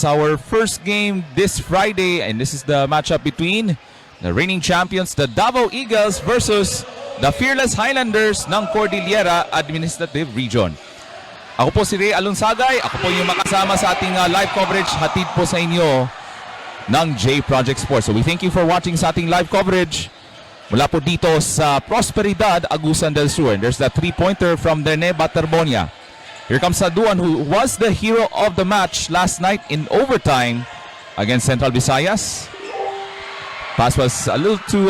Our first game this Friday, and this is the matchup between the reigning champions, the Davao Eagles versus the Fearless Highlanders ng Cordillera Administrative Region. Ako po si Ray Alonsagay, ako po yung makasama sa ating live coverage, hatid po sa inyo ng J Project Sports. So we thank you for watching sa ating live coverage mula po dito sa Prosperidad, Agusan del Sur. And there's that three-pointer from Rene Baterbonia. Here comes Saduan, who was the hero of the match last night in overtime against Central Visayas. Pass was a little too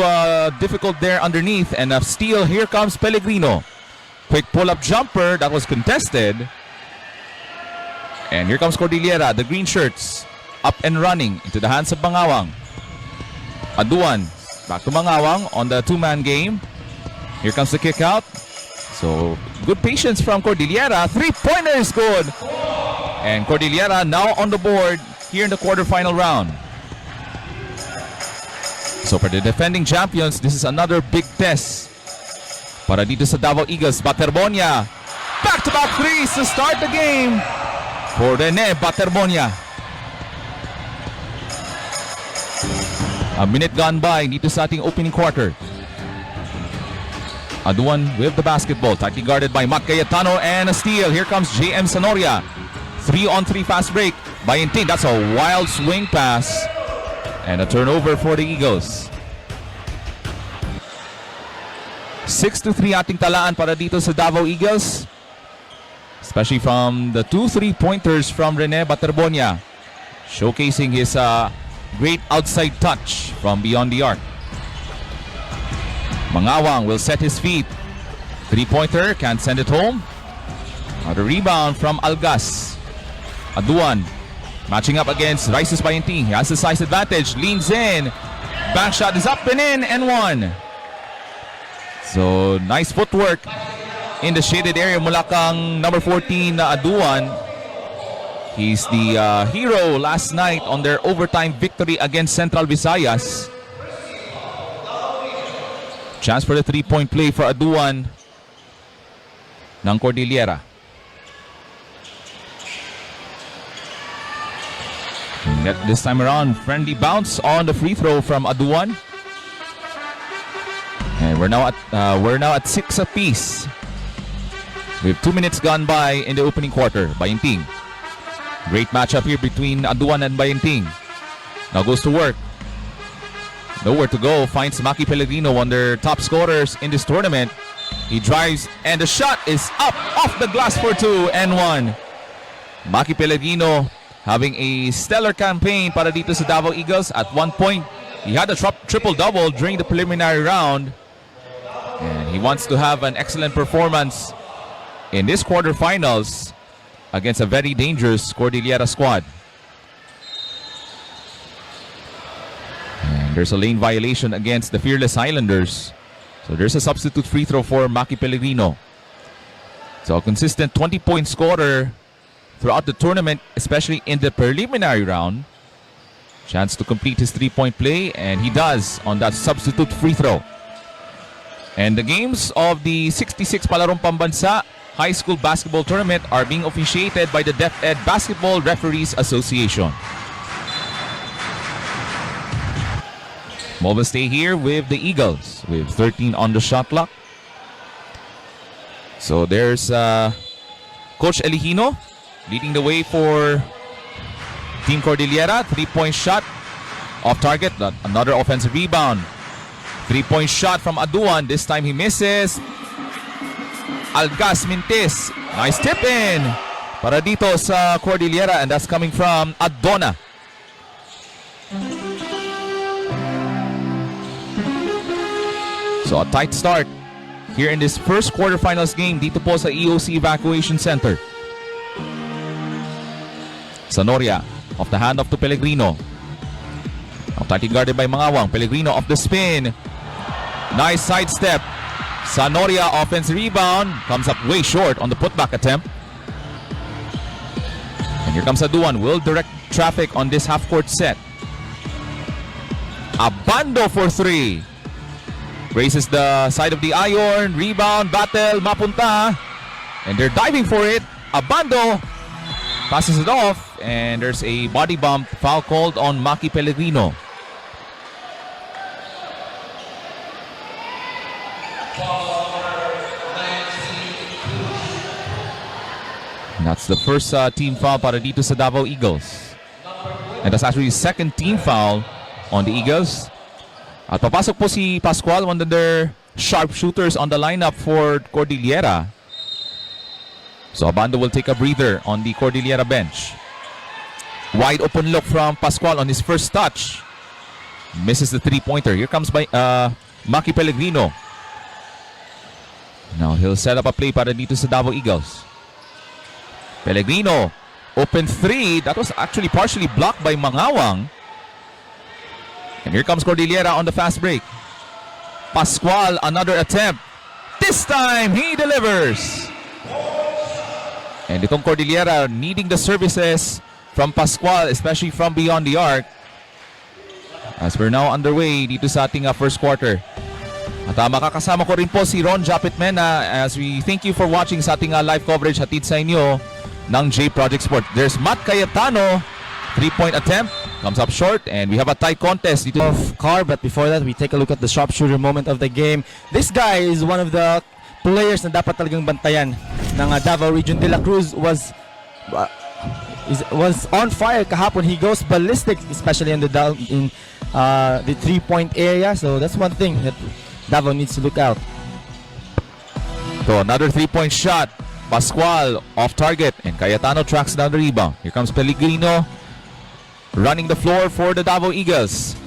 difficult there underneath, and a steal. Here comes Pellegrino. Quick pull-up jumper that was contested. And here comes Cordillera, the green shirts, up and running into the hands of Mangawang. Aduan, back to Mangawang on the two-man game. Here comes the kick out. So, good patience from Cordillera. Three-pointer is good. And Cordillera now on the board here in the quarterfinal round. So, for the defending champions, this is another big test. Para dito sa Davao Eagles, Baterbonia. Back-to-back threes to start the game for Rene Baterbonia. A minute gone by dito sa ating opening quarter. Aduan with the basketball, tightly guarded by Matt Cayetano, and a steal. Here comes JM Sanoria. 3-on-3 fast break by Inting. That's a wild swing pass. And a turnover for the Eagles. 6-3 ating talaan para dito sa Davao Eagles. Especially from the 2 3-pointers from Rene Baterbonia. Showcasing his great outside touch from beyond the arc. Mangawang will set his feet. Three-pointer, can't send it home. Another rebound from Algas. Aduan, matching up against Rices Bayenting. He has the size advantage, leans in. Back shot is up and in, and one. So, nice footwork in the shaded area mula kang number 14 na Aduan. He's the hero last night on their overtime victory against Central Visayas. Chance for the three-point play for Aduan ng Cordillera. This time around, friendly bounce on the free throw from Aduan. And we're now at 6 apiece. We have 2 minutes gone by in the opening quarter. Bayenting. Great matchup here between Aduan and Bayenting. Now goes to work. Nowhere to go, finds Maki Pellegrino, one of their top scorers in this tournament. He drives, and the shot is up off the glass for 2 and 1. Maki Pellegrino having a stellar campaign para dito sa Davao Eagles. At one point, he had a triple-double during the preliminary round. And he wants to have an excellent performance in this quarterfinals against a very dangerous Cordillera squad. There's a lane violation against the Fearless Highlanders. So there's a substitute free throw for Maki Pellegrino. So a consistent 20-point scorer throughout the tournament, especially in the preliminary round. Chance to complete his three-point play, and he does on that substitute free throw. And the games of the 66 Palarong Pambansa High School Basketball Tournament are being officiated by the DepEd Basketball Referees Association. Mobile stay here with the Eagles with 13 on the shot clock. So there's Coach Eligino leading the way for Team Cordillera. Three-point shot off target. Another offensive rebound. Three-point shot from Aduan. This time he misses. Algas Mintis. Nice tip in para dito sa Cordillera, and that's coming from Adona. So a tight start here in this first quarterfinals game dito po sa EOC Evacuation Center. Sanoria off the handoff to Pellegrino. Tightly guarded by Mangawang. Pellegrino off the spin. Nice sidestep. Sanoria offensive rebound. Comes up way short on the putback attempt. And here comes Aduan. Will direct traffic on this half-court set. Abando for 3. Races the side of the iron. Rebound, battle, mapunta. And they're diving for it. Abando. passes it off, and there's a body bump, foul called on Maki Pellegrino. And that's the first team foul para dito sa Davao Eagles. And that's actually the second team foul on the Eagles. At papasok po si Pascual, one of their sharpshooters on the lineup for Cordillera. So Abando will take a breather on the Cordillera bench. Wide open look from Pascual on his first touch. Misses the three-pointer. Here comes by Maki Pellegrino. Now he'll set up a play para dito sa Davao Eagles. Pellegrino, open three. That was actually partially blocked by Mangawang. And here comes Cordillera on the fast break. Pascual, another attempt. This time, he delivers. And itong Cordillera needing the services from Pascual, especially from beyond the arc. As we're now underway dito sa ating first quarter. At makakasama ko rin po si Ron Japitmena as we thank you for watching sa ating live coverage hatid sa inyo ng J Project Sport. There's Matt Cayetano, three-point attempt, comes up short, and we have a tight contest dito Of Carr, but before that, we take a look at the sharpshooter moment of the game. This guy is one of the players na dapat talagang bantayan ng Davao Region. De La Cruz was on fire kahapon. He goes ballistic, especially in the three-point area. So that's one thing that Davao needs to look out. So another three-point shot. Pascual off target, and Cayetano tracks down the rebound. Here comes Pellegrino running the floor for the Davao Eagles.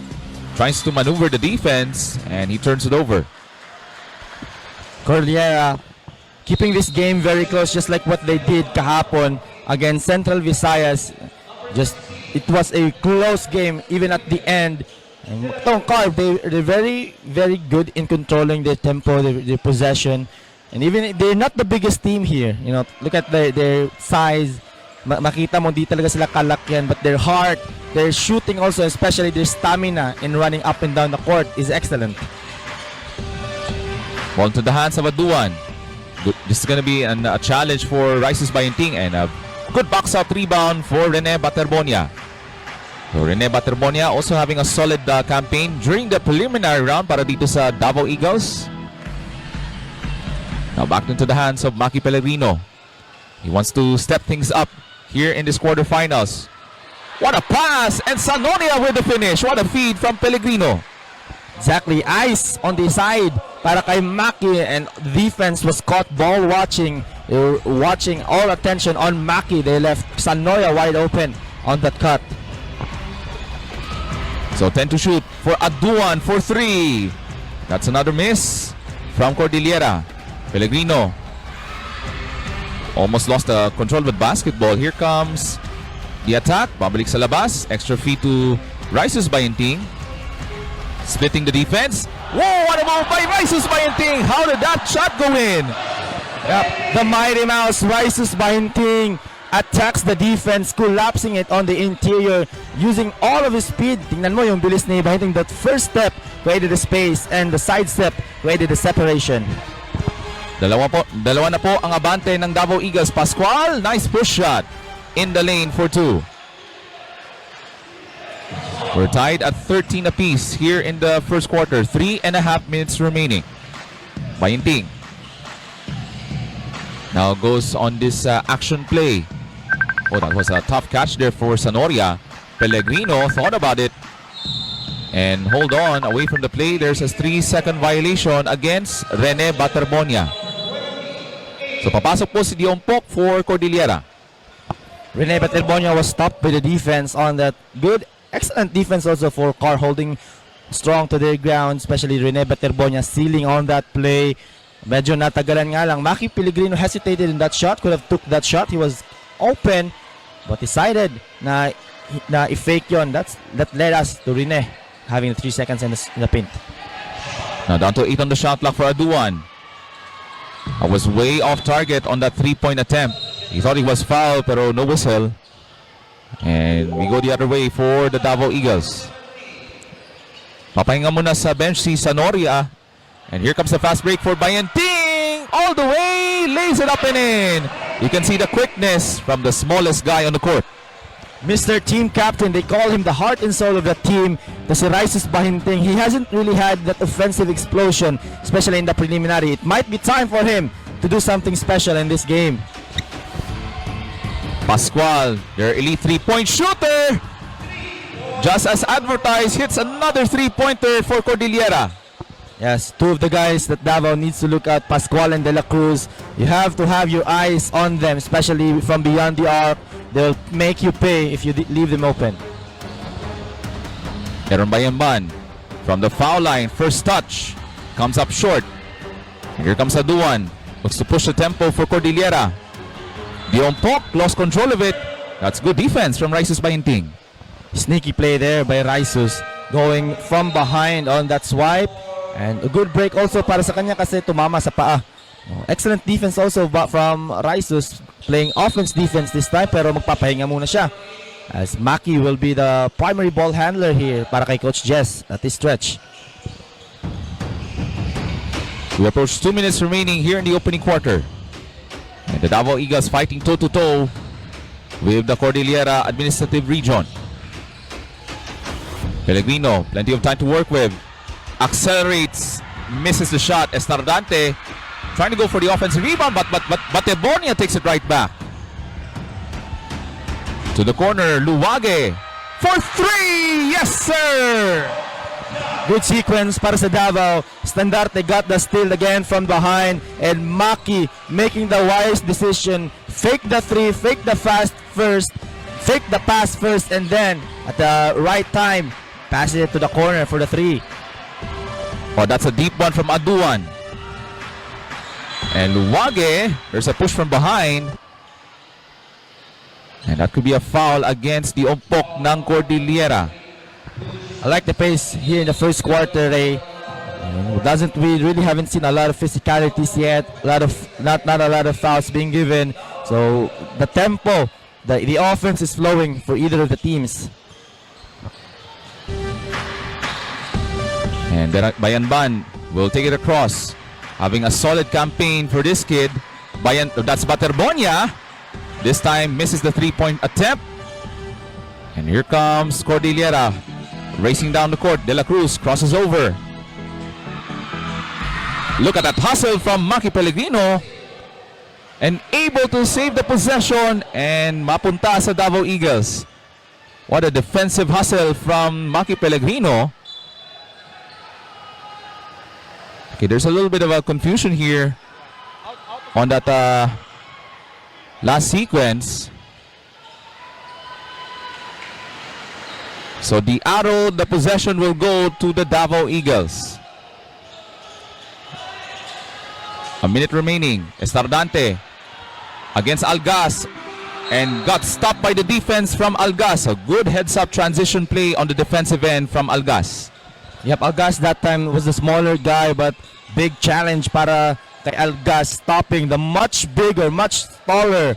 Tries to maneuver the defense, and he turns it over. Cordillera keeping this game very close, just like what they did kahapon against Central Visayas. It was a close game even at the end. And Carr, they're very, very good in controlling their tempo, their possession. And even they're not the biggest team here. You know, look at their size. Makita mo di talaga sila kalakyan, but their heart, their shooting also, especially their stamina in running up and down the court is excellent. Ball to the hands of Aduan. This is going to be a challenge for Rices Bayenting, and a good box out rebound for Rene Baterbonia. So Rene Baterbonia also having a solid campaign during the preliminary round para dito sa Davao Eagles. Now back into the hands of Maki Pellegrino. He wants to step things up here in this quarterfinals. What a pass! And Sanoria with the finish. What a feed from Pellegrino. Exactly. Ice on the side para kay Maki, and defense was caught ball watching. They were watching, all attention on Maki. They left Sanoria wide open on that cut. So 10 to shoot for Aduan for three. That's another miss from Cordillera. Pellegrino almost lost the control with basketball. Here comes the attack. Babalik sa labas. Extra feed to Rices Bayenting. Splitting the defense. Whoa, what a move by Rices Bayenting. How did that shot go in? Yep. The Mighty Mouse, Rices Bayenting, attacks the defense, collapsing it on the interior, using all of his speed. Tingnan mo yung bilis ni Bayenting. That first step created the space, and the side step created the separation. Dalawa na po ang abante ng Davao Eagles. Pascual, nice push shot in the lane for two. We're tied at 13 apiece here in the first quarter. 3.5 minutes remaining. Bayenting now goes on this action play. Oh, that was a tough catch there for Sanoria. Pellegrino thought about it and hold on away from the play. There's a 3-second violation against Rene Baterbonia. So papasok po si Diompok for Cordillera. Rene Baterbonia was stopped by the defense on that good, excellent defense also for Carr, holding strong to their ground, especially Rene Baterbonia sealing on that play. Medyo natagalan nga lang. Maki Pellegrino hesitated in that shot, could have took that shot. He was open, but decided na i-fake yon. That led us to Rene having 3 seconds in the paint. Now down to 8 on the shot clock for Aduan. I was way off target on that three-point attempt. He thought he was fouled, pero no whistle. And we go the other way for the Davao Eagles. Papahinga muna sa bench si Sanoria. And here comes the fast break for Bayenting. All the way, lays it up and in. You can see the quickness from the smallest guy on the court. Mr. Team Captain, they call him the heart and soul of the team. Kasi Raisus Bahinting, he hasn't really had that offensive explosion, especially in the preliminary. It might be time for him to do something special in this game. Pascual, their elite three-point shooter, just as advertised, hits another three-pointer for Cordillera. Yes, two of the guys that Davao needs to look at, Pascual and De La Cruz. You have to have your eyes on them, especially from beyond the arc. They'll make you pay if you leave them open. Aaron Bayanban from the foul line, first touch, comes up short. And here comes Aduan, looks to push the tempo for Cordillera. Diompok lost control of it. That's good defense from Raisus Bahinting. Sneaky play there by Raisus, going from behind on that swipe. And a good break also para sa kanya kasi tumama sa paa. Excellent defense also from Raisus, playing offense defense this time pero magpapahinga muna siya. As Maki will be the primary ball handler here para kay Coach Jess at this stretch. We approach 2 minutes remaining here in the opening quarter. And the Davao Eagles fighting toe-to-toe with the Cordillera Administrative Region. Pellegrino, plenty of time to work with. Accelerates, misses the shot. Estardante trying to go for the offensive rebound, but Batebonia takes it right back. To the corner, Luwage for three! Yes, sir! Good sequence para sa Davao. Estandarte got the steal again from behind, and Maki making the wise decision. Fake the three, fake the pass first, and then at the right time, pass it to the corner for the three. Oh, that's a deep one from Aduan. And Luwage, there's a push from behind. And that could be a foul against the Ompok ng Cordillera. I like the pace here in the first quarter, Ray. We really haven't seen a lot of physicalities yet. Not a lot of fouls being given. So the tempo, the offense is flowing for either of the teams. And Bayanban will take it across. Having a solid campaign for this kid. That's Baterbonia. This time misses the three-point attempt. And here comes Cordillera racing down the court. De La Cruz crosses over. Look at that hustle from Maki Pellegrino. And able to save the possession and mapunta sa Davao Eagles. What a defensive hustle from Maki Pellegrino. Okay, there's a little bit of a confusion here on that last sequence. So the arrow, the possession will go to the Davao Eagles. A minute remaining. Estardante against Algas and got stopped by the defense from Algas. A good heads-up transition play on the defensive end from Algas. Yep, Algas that time was the smaller guy, but big challenge para kay Algas, stopping the much bigger, much taller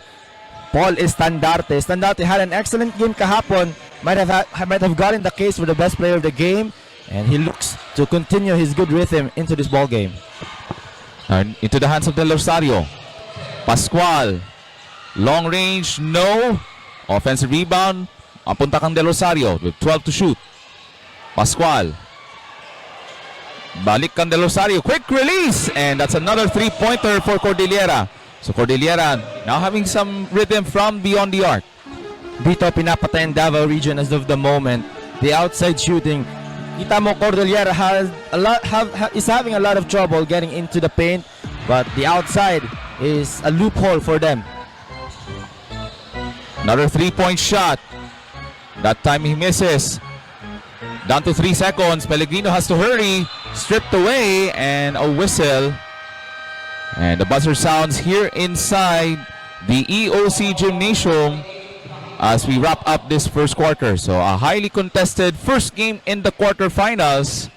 Paul Estandarte. Estandarte had an excellent game kahapon. Might have gotten the case for the best player of the game, and he looks to continue his good rhythm into this ball game. Into the hands of Del Rosario. Pascual, long range, no. Offensive rebound, apunta kang Del Rosario with 12 to shoot. Pascual. Balik kang Del Rosario, quick release, and that's another three-pointer for Cordillera. So Cordillera now having some rhythm from beyond the arc. Dito pinapatay ang Davao region as of the moment. The outside shooting, kita mo Cordillera is having a lot of trouble getting into the paint, but the outside is a loophole for them. Another three-point shot. That time he misses. Down to 3 seconds. Pellegrino has to hurry. Stripped away and a whistle. And the buzzer sounds here inside the EOC Gymnasium as we wrap up this first quarter. So a highly contested first game in the quarterfinals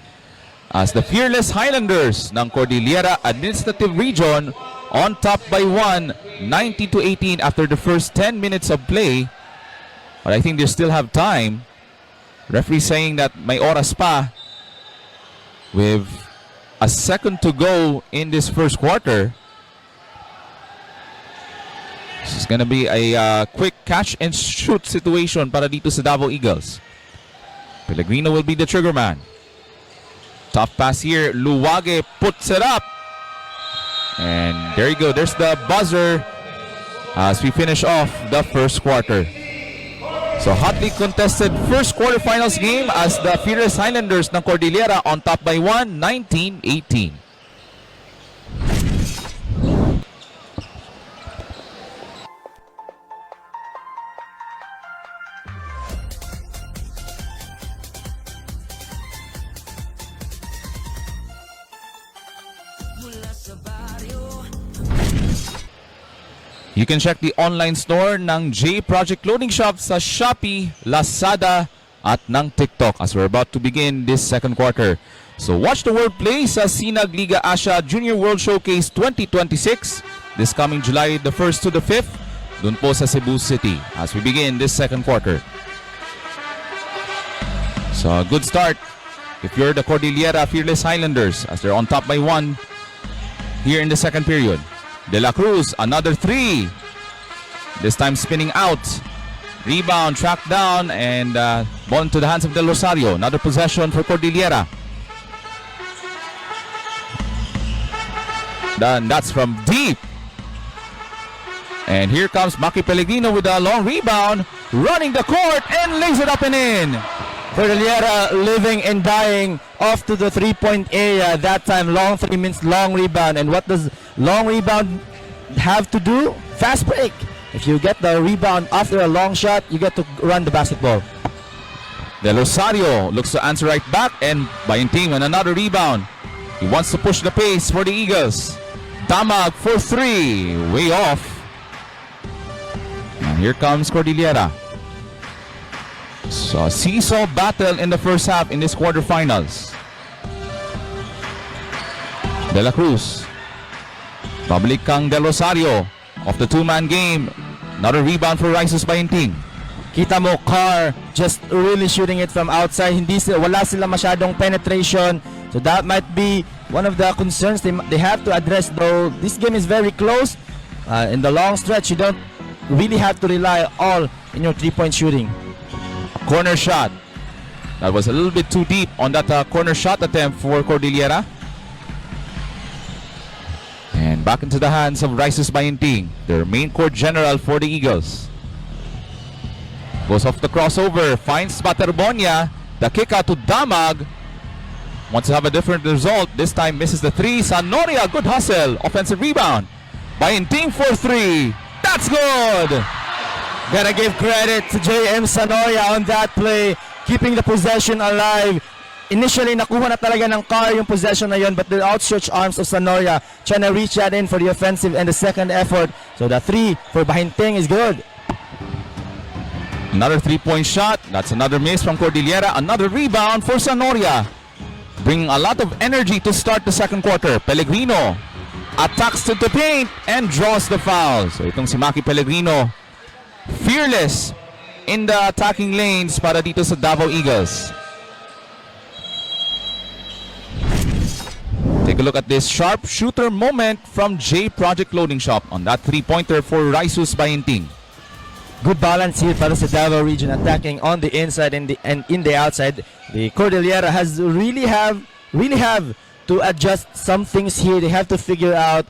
as the Fearless Highlanders ng Cordillera Administrative Region on top by 90-18 after the first 10 minutes of play. But I think they still have time. Referee saying that may oras pa with a second to go in this first quarter. This is gonna be a quick catch and shoot situation para dito sa Davao Eagles. Pellegrino will be the trigger man. Tough pass here. Luwage puts it up. And there you go. There's the buzzer as we finish off the first quarter. So hotly contested first quarterfinals game as the Fearless Highlanders ng Cordillera on top by 19-18. You can check the online store ng J Project Clothing Shop sa Shopee, Lazada, at ng TikTok as we're about to begin this second quarter. So watch the wordplay sa Sinag Liga Asia Junior World Showcase 2026 this coming July the 1st to the 5th dun po sa Cebu City as we begin this second quarter. So a good start if you're the Cordillera Fearless Highlanders as they're on top by 1 here in the second period. De La Cruz, another three. This time spinning out. Rebound, tracked down, and ball into the hands of Del Rosario. Another possession for Cordillera. Done. That's from deep. And here comes Maki Pellegrino with a long rebound. Running the court and lays it up and in. Cordillera living and dying off to the three-point area. That time, long 3 minutes, long rebound. And what does long rebound have to do? Fast break. If you get the rebound after a long shot, you get to run the basketball. Del Rosario looks to answer right back, and Bayenting on another rebound. He wants to push the pace for the Eagles. Damag for three, way off. And here comes Cordillera. So seesaw battle in the first half in this quarterfinals. De La Cruz. Pabalik kang Del Rosario of the two-man game. Another rebound for Rises Bayenting. Kita mo, Carr just really shooting it from outside. Wala sila masyadong penetration. So that might be one of the concerns they have to address, though this game is very close. In the long stretch, you don't really have to rely all in your three-point shooting. Corner shot. That was a little bit too deep on that corner shot attempt for Cordillera. And back into the hands of Rises Bayenting, their main court general for the Eagles. Goes off the crossover, finds Baterbonia. The kick out to Damag. Wants to have a different result. This time misses the three. Sanoria, good hustle. Offensive rebound. Bayenting for three. That's good. Gotta give credit to JM Sanoria on that play, keeping the possession alive. Initially, nakuha na talaga ng Carr yung possession na yun, but the outstretched arms of Sanoria trying to reach that in for the offensive and the second effort. So the three for Bayenting is good. Another three-point shot. That's another miss from Cordillera. Another rebound for Sanoria. Bringing a lot of energy to start the second quarter. Pellegrino attacks to the paint and draws the foul. So itong si Maki Pellegrino, fearless in the attacking lanes para dito sa Davao Eagles. Take a look at this sharp shooter moment from J Project Clothing Shop on that three-pointer for Risus Bayenting. Good balance here para sa Davao region, attacking on the inside and in the outside. The Cordillera has really have to adjust some things here. They have to figure out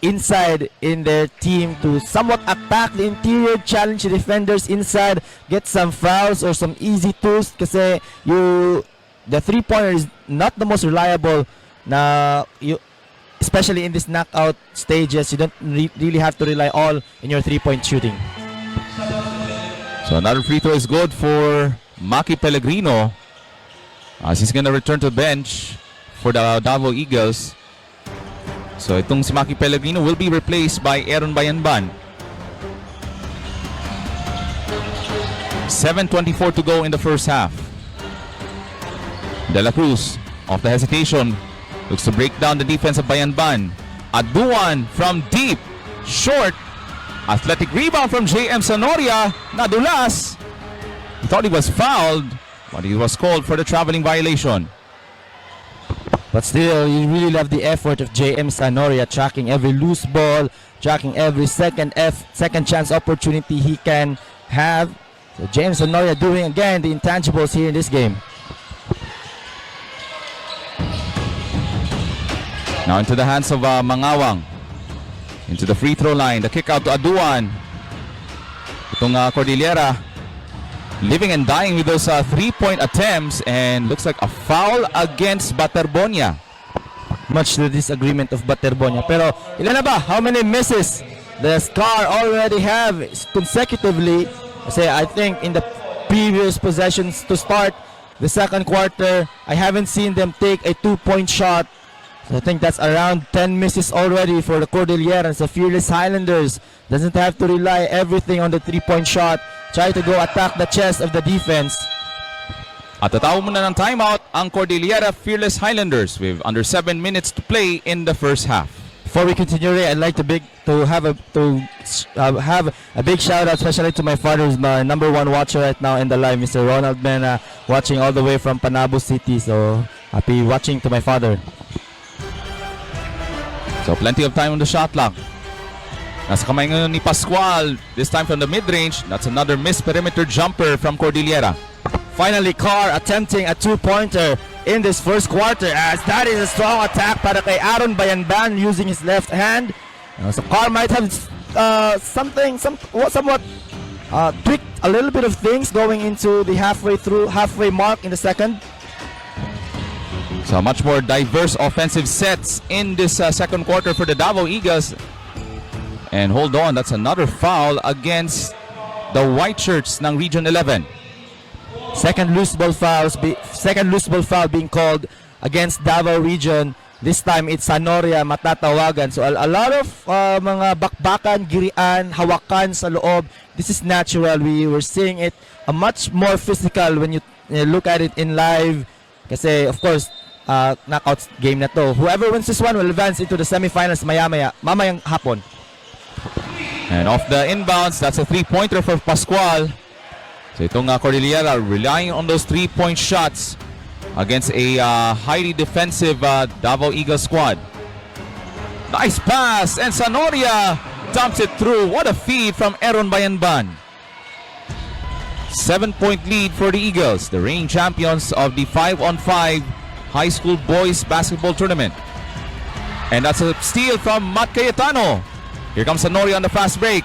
inside in their team to somewhat attack the interior, challenge the defenders inside, get some fouls or some easy twos kasi the three-pointer is not the most reliable especially in this knockout stages. You don't really have to rely all in your three-point shooting. So another free throw is good for Maki Pellegrino as he's gonna return to the bench for the Davao Eagles. So itong si Maki Pellegrino will be replaced by Aaron Bayanban. 7:24 to go in the first half. De La Cruz, off the hesitation, looks to break down the defense of Bayanban. Aduan from deep, short. Athletic rebound from JM Sanoria. Nadulas. He thought he was fouled, but he was called for the traveling violation. But still, you really love the effort of JM Sanoria, tracking every loose ball, tracking every second chance opportunity he can have. So James Sanoria doing again the intangibles here in this game. Now into the hands of Mangawang. Into the free throw line. The kick out to Aduan. Itong Cordillera living and dying with those 3-point attempts, and looks like a foul against Baterbonia. Much to the disagreement of Baterbonia. Pero ilan na ba? How many misses the Scar already have consecutively? Kasi I think in the previous possessions to start the second quarter, I haven't seen them take a 2-point shot. So I think that's around 10 misses already for the Cordilleras. The Fearless Highlanders doesn't have to rely everything on the 3-point shot. Try to go attack the chest of the defense. At tataw muna ng timeout ang Cordillera Fearless Highlanders with under 7 minutes to play in the first half. Before we continue, Ray, I'd like to have a big shout out, especially to my father, who's my number one watcher right now in the live, Mr. Ronald Mena, watching all the way from Panabo City. So happy watching to my father. So plenty of time on the shot clock. Nasa kamay ngayon ni Pascual, this time from the mid-range. That's another missed perimeter jumper from Cordillera. Finally, Carr attempting a 2-pointer in this first quarter, as that is a strong attack para kay Aaron Bayanban using his left hand. So Carr might have somewhat tweaked a little bit of things going into the halfway mark in the second. So much more diverse offensive sets in this second quarter for the Davao Eagles. And hold on, that's another foul against the White Shirts ng Region 11. Second loose ball foul being called against Davao Region. This time it's Sanoria matatawagan. So a lot of mga bakbakan, girian, hawakan sa loob. This is natural. We were seeing it a much more physical when you look at it in live. Kasi of course, knockout game na to. Whoever wins this one will advance into the semifinals mamayang hapon. And off the inbounds, that's a 3-pointer for Pascual. So itong Cordillera relying on those 3-point shots against a highly defensive Davao Eagles squad. Nice pass, and Sanoria dumps it through. What a feed from Aaron Bayanban. 7-point lead for the Eagles, the reigning champions of the 5-on-5 high school boys basketball tournament. And that's a steal from Matt Cayetano. Here comes Sanoria on the fast break.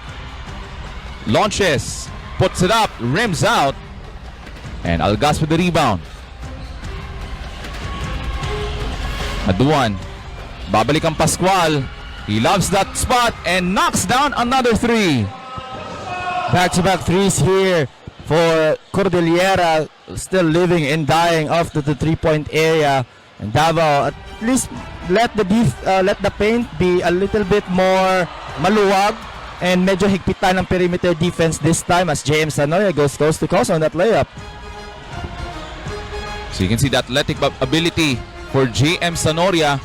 Launches, puts it up, rims out, and Algas with the rebound. Aduan, babalik ang Pascual. He loves that spot and knocks down another 3. Back-to-back threes here for Cordillera, still living and dying off to the 3-point area. And Davao at least let the paint be a little bit more maluwag and medyo higpitan ng perimeter defense this time as JM Sanoria goes coast to coast on that layup. So you can see the athletic ability for JM Sanoria.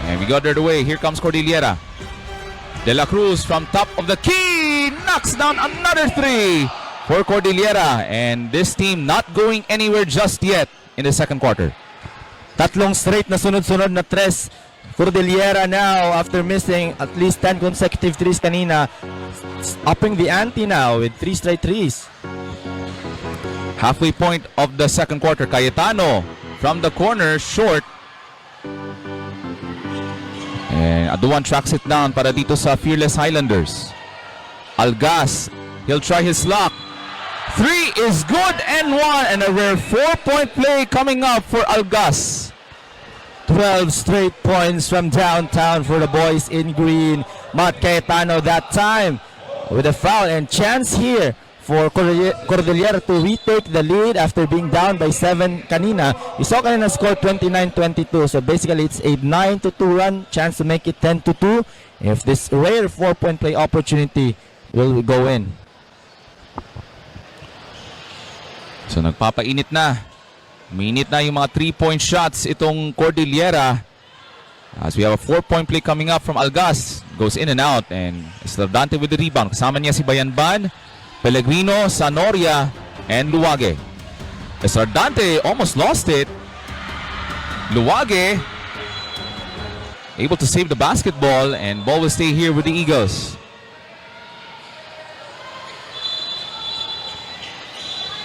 And we got it away. Here comes Cordillera. De La Cruz from top of the key knocks down another 3 for Cordillera. And this team not going anywhere just yet in the second quarter. Tatlong straight na sunod-sunod na tres. Cordillera now, after missing at least 10 consecutive threes kanina, upping the ante now with 3 straight threes. Halfway point of the second quarter. Cayetano from the corner, short. And Aduan tracks it down para dito sa Fearless Highlanders. Algas, he'll try his luck. 3 is good and 1, and a rare 4-point play coming up for Algas. 12 straight points from downtown for the boys in green. Matt Cayetano that time with a foul, and chance here for Cordillera to retake the lead after being down by 7 kanina. We saw kanina score 29-22, so basically it's a 9-2 run, chance to make it 10-2 if this rare 4-point play opportunity will go in. So nagpapainit na. Minit na yung mga 3-point shots itong Cordillera. As we have a 4-point play coming up from Algas. Goes in and out, and Estradante with the rebound. Kasama niya si Bayanban, Pellegrino, Sanoria, and Luwage. Estradante almost lost it. Luwage able to save the basketball, and ball will stay here with the Eagles.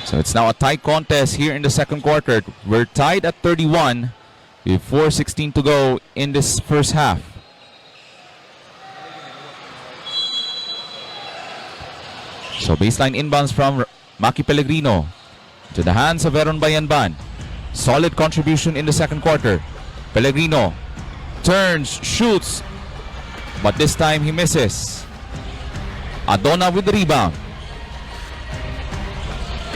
So it's now a tight contest here in the second quarter. We're tied at 31 with 4:16 to go in this first half. So baseline inbounds from Maki Pellegrino to the hands of Aaron Bayanban. Solid contribution in the second quarter. Pellegrino turns, shoots, but this time he misses. Adona with the rebound.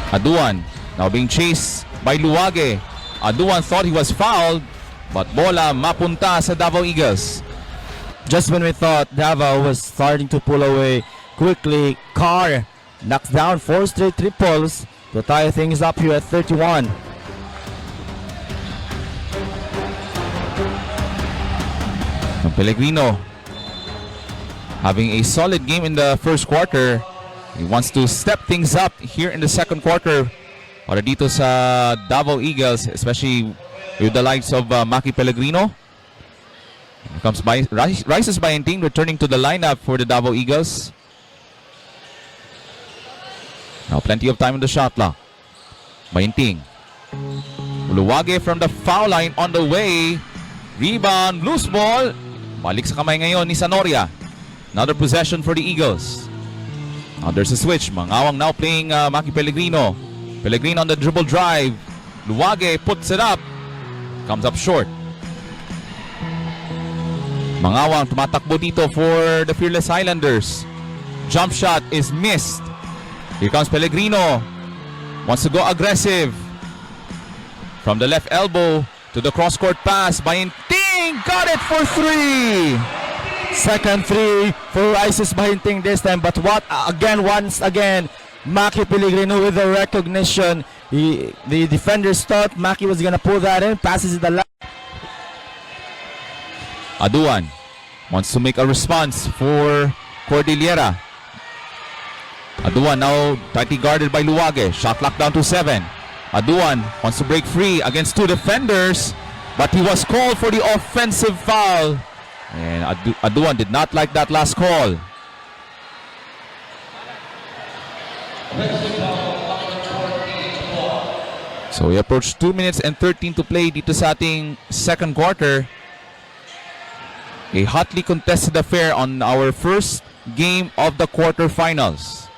Aduan now being chased by Luwage. Aduan thought he was fouled, but bola mapunta sa Davao Eagles. Just when we thought Davao was starting to pull away quickly, Carr knocks down 4 straight triples to tie things up here at 31. And Pellegrino having a solid game in the first quarter. He wants to step things up here in the second quarter para dito sa Davao Eagles, especially with the likes of Maki Pellegrino. Here comes Rises Bayanting returning to the lineup for the Davao Eagles. Now plenty of time in the shot clock. Bayanting. Luwage from the foul line on the way. Rebound, loose ball. Balik sa kamay ngayon ni Sanoria. Another possession for the Eagles. Now there's a switch. Mangawang now playing Maki Pellegrino. Pellegrino on the dribble drive. Luwage puts it up. Comes up short. Mangawang tumatakbo dito for the Fearless Highlanders. Jump shot is missed. Here comes Pellegrino. Wants to go aggressive. From the left elbow to the cross-court pass. Bayanting got it for 3. Second three for Rises Bayanting this time, but once again, Maki Pellegrino with the recognition. The defenders thought Maki was gonna pull that in, passes it the left. Aduan wants to make a response for Cordillera. Aduan now tightly guarded by Luwage. Shot clock down to 7. Aduan wants to break free against 2 defenders, but he was called for the offensive foul. And Aduan did not like that last call. So we approach 2 minutes and 13 to play dito sa ating second quarter. A hotly contested affair on our first game of the quarterfinals.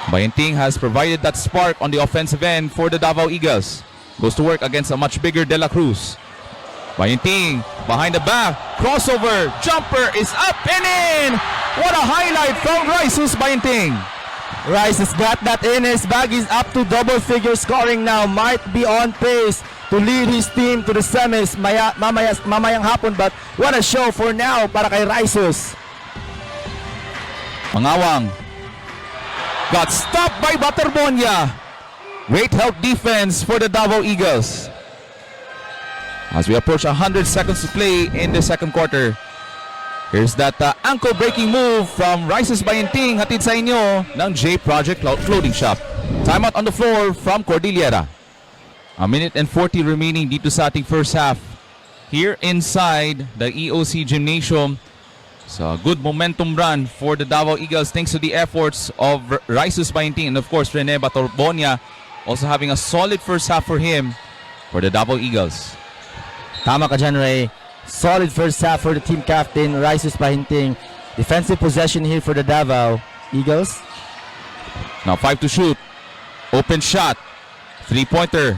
Bayanting has provided that spark on the offensive end for the Davao Eagles. Goes to work against a much bigger De La Cruz. Bayanting behind the back, crossover, jumper is up and in! What a highlight from Rises Bayanting. Rice has got that in his bag. He's up to double-figure scoring now. Might be on pace to lead his team to the semis mamayang hapon, but what a show for now para kay Rises. Mangawang got stopped by Baterbonia. Great help defense for the Davao Eagles. As we approach 100 seconds to play in the second quarter. Here's that ankle-breaking move from Rises Bayanting, hatid sa inyo ng J Project Clothing Shop. Timeout on the floor from Cordillera. 1 minute and 40 remaining dito sa ating first half. Here inside the EOC Gymnasium. So good momentum run for the Davao Eagles thanks to the efforts of Rises Bayanting and of course Rene Baterbonia also having a solid first half for him for the Davao Eagles. Tama ka dyan, Ray. Solid first half for the team captain, Rises Bayanting. Defensive possession here for the Davao Eagles. Now 5 to shoot. Open shot. 3-pointer.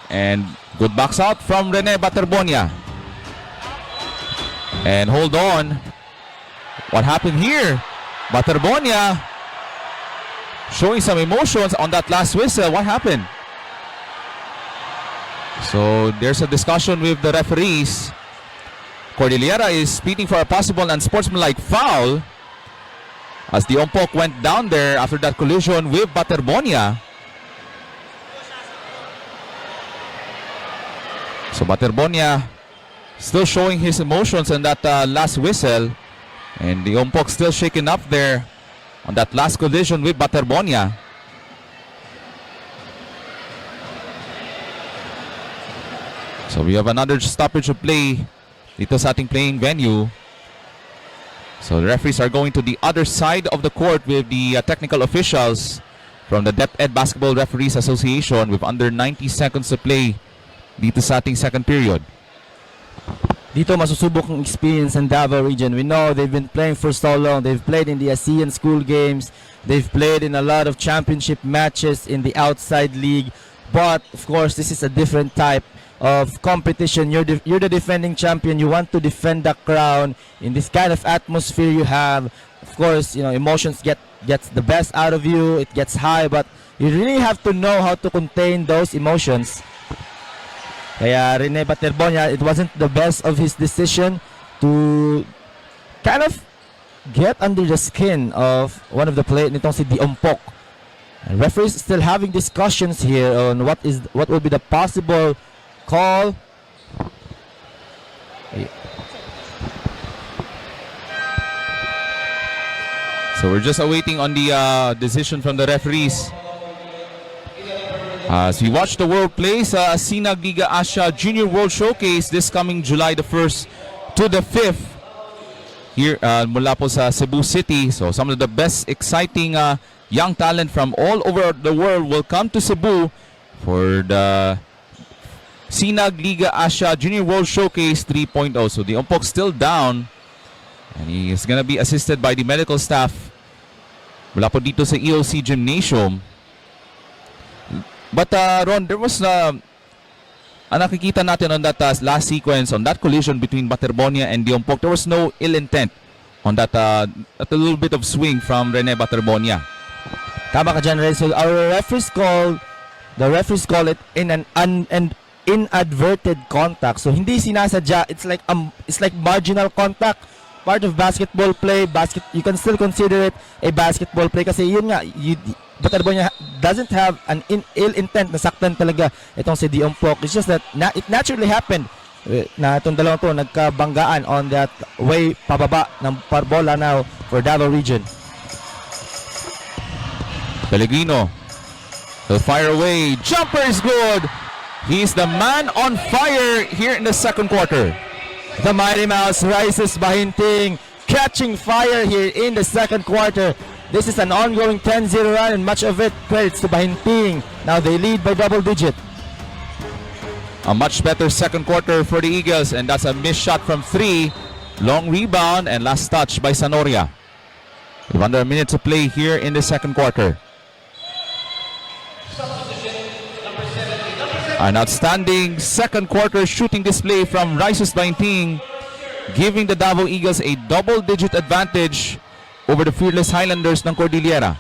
And good box out from Rene Baterbonia. And hold on. What happened here? Baterbonia showing some emotions on that last whistle. What happened? So there's a discussion with the referees. Cordillera is pleading for a possible unsportsmanlike foul as the umpok went down there after that collision with Baterbonia. So Baterbonia still showing his emotions on that last whistle, and the umpok still shaken up there on that last collision with Baterbonia. So we have another stoppage of play dito sa ating playing venue. So the referees are going to the other side of the court with the technical officials from the DepEd Basketball Referees Association with under 90 seconds to play dito sa ating second period. Dito masusubok ang experience ng Davao region. We know they've been playing for so long. They've played in the ASEAN school games. They've played in a lot of championship matches in the outside league. But of course, this is a different type of competition. You're the defending champion. You want to defend the crown in this kind of atmosphere you have. Of course, you know, emotions gets the best out of you. It gets high, but you really have to know how to contain those emotions. Kaya Rene Baterbonia, it wasn't the best of his decision to kind of get under the skin of one of the players nitong si Diompok. And referees still having discussions here on what will be the possible call. So we're just awaiting on the decision from the referees. As we watch the world play sa Sinag Liga Asia Junior World Showcase this coming July the 1st to the 5th here mula po sa Cebu City. So some of the best exciting young talent from all over the world will come to Cebu for the Sinag Liga Asia Junior World Showcase 3.0. So the Diompok still down and he is gonna be assisted by the medical staff mula po dito sa EOC Gymnasium. But Ron, there was nakikita natin on that last sequence, on that collision between Baterbonia and Diompok, there was no ill intent on that a little bit of swing from Rene Baterbonia. Tama ka dyan, Ray. So our referees call it in an inadverted contact. So hindi sinasadya. It's like marginal contact. Part of basketball play. You can still consider it a basketball play kasi yun nga, Baterbonia doesn't have an ill intent na saktan talaga itong si Diompok. It's just that it naturally happened na itong dalawang to nagkabanggaan on that way pababa ng parbola now for Davao region. Pellegrino will fire away. Jumper is good. He's the man on fire here in the second quarter. The Mighty Mouse rises Bahinting, catching fire here in the second quarter. This is an ongoing 10-0 run and much of it credits to Bahinting. Now they lead by double digit. A much better second quarter for the Eagles, and that's a missed shot from 3. Long rebound and last touch by Sanoria. With under a minute to play here in the second quarter. An outstanding second quarter shooting display from Rises Bahinting, giving the Davao Eagles a double-digit advantage over the Fearless Highlanders ng Cordillera.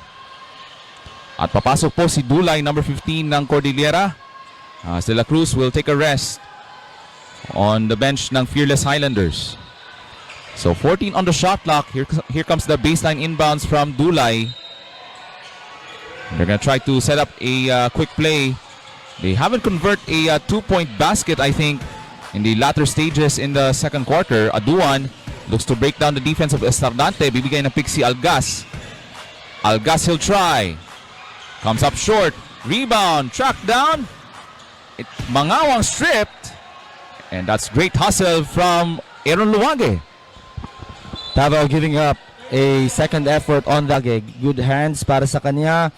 At papasok po si Dulay, number 15 ng Cordillera. De La Cruz will take a rest on the bench ng Fearless Highlanders. So 14 on the shot clock. Here comes the baseline inbounds from Dulay. They're going to try to set up a quick play. They haven't converted a 2-point basket, I think, in the latter stages in the second quarter. Aduan looks to break down the defense of Estardante. Bibigay ng pick si Algas. Algas, he'll try. Comes up short. Rebound. Tracked down. Mangawang stripped. And that's great hustle from Aaron Luwage. Davao giving up a second effort on Luwage. Good hands para sa kanya.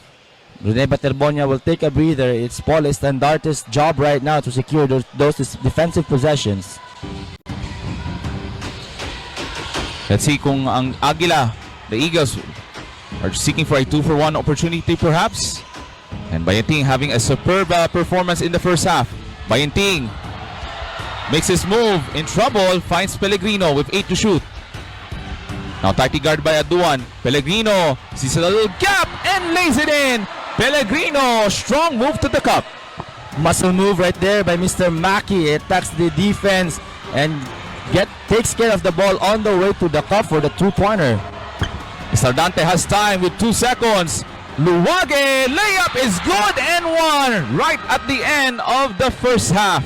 Rene Baterbonia will take a breather. It's Paul Estandarte's job right now to secure those defensive possessions. Let's see kung ang Agila, the Eagles, are seeking for a 2-for-1 opportunity perhaps. And Bahinting having a superb performance in the first half. Bahinting makes his move, in trouble, finds Pellegrino with 8 to shoot. Now tightly guarded by Aduan. Pellegrino sees a little gap and lays it in. Pellegrino, strong move to the cup. Muscle move right there by Mr. Maki. Attacks the defense and takes care of the ball on the way to the cup for the two-pointer. Estardante has time with 2 seconds. Luwage, layup is good and one right at the end of the first half.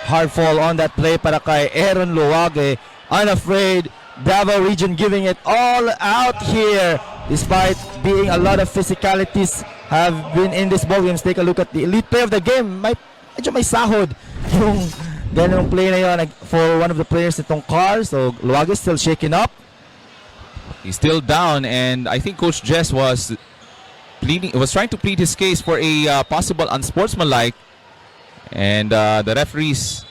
Hard fall on that play para kay Aaron Luwage. Unafraid, Davao region giving it all out here. Despite being a lot of physicalities have been in this ball games. Take a look at the elite player of the game. medyo may sahod yung ganung play na yun for one of the players nitong Car. So Luwage still shaking up. He's still down, and I think Coach Jess was trying to plead his case for a possible unsportsmanlike, and the referees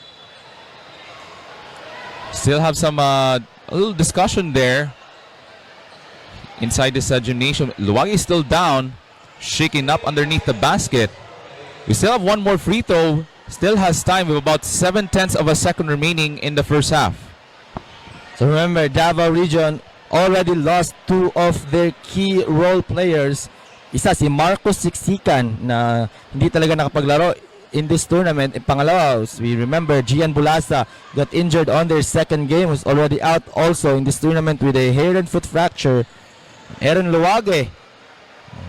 still have some a little discussion there inside this gymnasium. Luwage is still down, shaking up underneath the basket. We still have one more free throw. Still has time with about 7/10 of a second remaining in the first half. So remember, Davao Region already lost two of their key role players. Isa si Marcos Siksikan na hindi talaga nakapaglaro in this tournament. Pangalawa, we remember Gian Bulasa got injured on their second game, was already out also in this tournament with a hair and foot fracture. Aaron Luwage,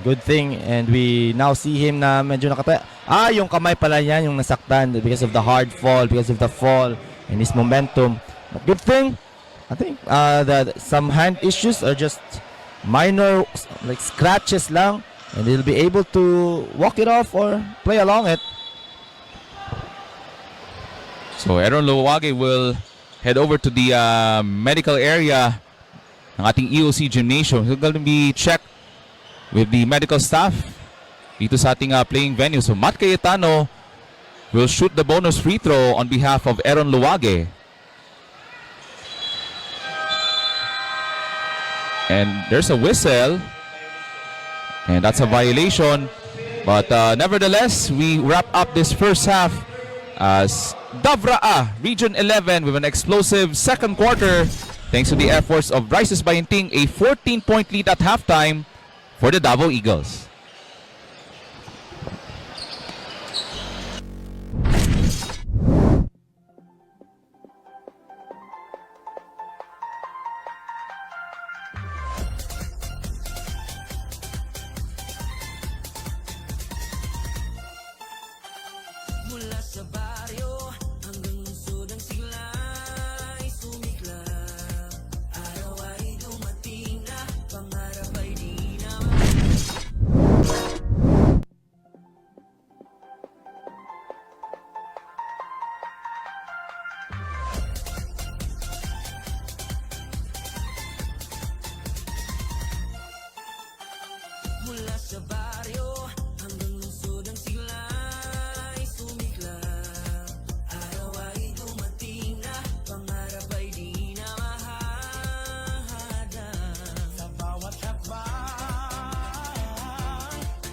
good thing, and we now see him na medyo nakataya. Yung kamay pala yan yung nasaktan because of the hard fall, because of the fall and his momentum. But good thing, I think that some hand issues are just minor, like scratches lang, and he'll be able to walk it off or play along it. So Aaron Luwage will head over to the medical area ng ating EOC Gymnasium. He's going to be checked with the medical staff dito sa ating playing venue. So Matt Cayetano will shoot the bonus free throw on behalf of Aaron Luwage. And there's a whistle, and that's a violation. But nevertheless, we wrap up this first half as Davraa Region 11 with an explosive second quarter thanks to the efforts of Bryces Bayenting, a 14-point lead at halftime for the Davao Eagles. Mula sa baryo hanggang lungsod ng siglay sumiklab. Araw ay dumating na, pangarap ay di na mula sa baryo hanggang lungsod ng siglay sumiklab. Araw ay dumating na, pangarap ay di na mahahadang. Sa bawat hakbang,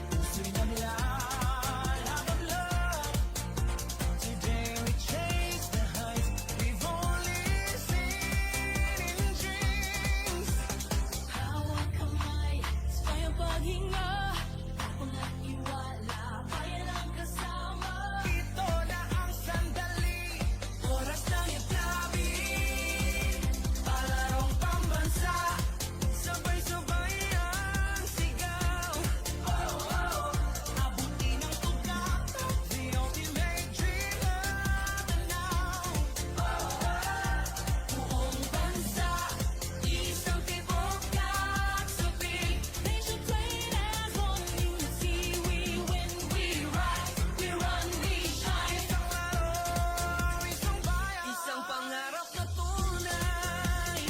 puso'y naglalakad. Today we chase the heights we've only seen in dreams. Hawak kamay, sabay ang paghinga. Walang iwala, bayan ang kasama. Ito na ang sandali, oras ng itlabin. Palarong pambansa, sabay-sabay ang sigaw. Oh, oh, abutin ang tugtog, the ultimate dream natanaw. Oh, oh, buong bansa, isang tibok at sabik. Nation played as one in the sea. We win, we rise, we run, we shine. Isang araw, isang bayan, isang pangarap na tunay.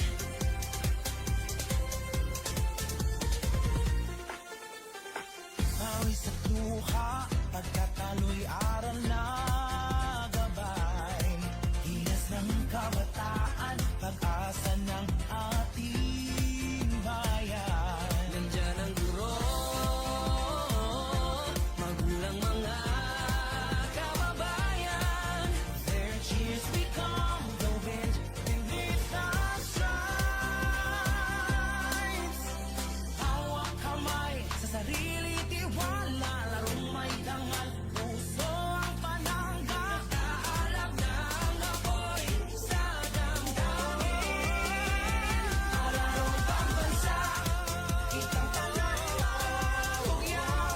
Pawis at luha, pagkatalo'y aral na gabay. Hinas ng kabataan, pag-asa ng ating bayan. Nandyan ang guro, magulang, mga kababayan. Their cheers become the wind beneath the strides. Hawak kamay sa sarili, tiwala, larong may dangal. Puso ang panangga, kaalab ng apoy sa damdamin. Palarong pambansa, kitang tanaw, hugyaw.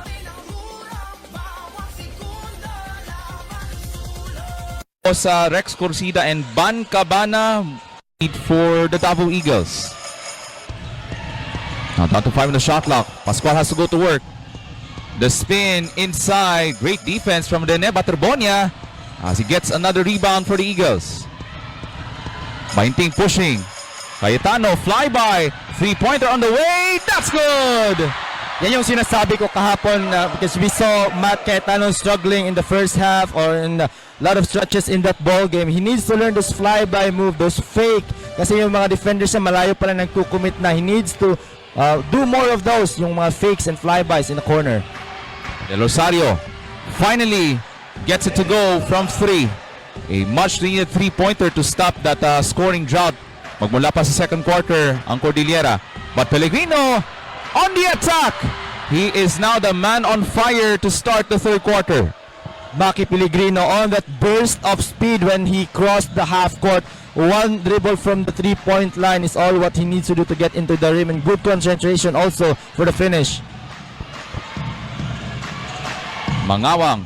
Pinanghurap, bawat segundo, laban sulong. Sa Rex Corsida and Ban Cabana lead for the Davao Eagles. Now down to 5 in the shot clock. Pascual has to go to work. The spin inside. Great defense from Rene Baterbonia as he gets another rebound for the Eagles. Bainting pushing. Cayetano, flyby. Three-pointer on the way. That's good! Yan yung sinasabi ko kahapon because we saw Matt Cayetano struggling in the first half or in a lot of stretches in that ball game. He needs to learn those flyby move, those fake. Kasi yung mga defenders niya malayo pala nagkukumit na. He needs to do more of those, yung mga fakes and flybys in the corner. Del Rosario finally gets it to go from three. A much needed three-pointer to stop that scoring drought. Magmula pa sa second quarter ang Cordillera. But Pellegrino on the attack. He is now the man on fire to start the third quarter. Maki Pellegrino on that burst of speed when he crossed the half court. One dribble from the three-point line is all what he needs to do to get into the rim, and good concentration also for the finish. Mangawang.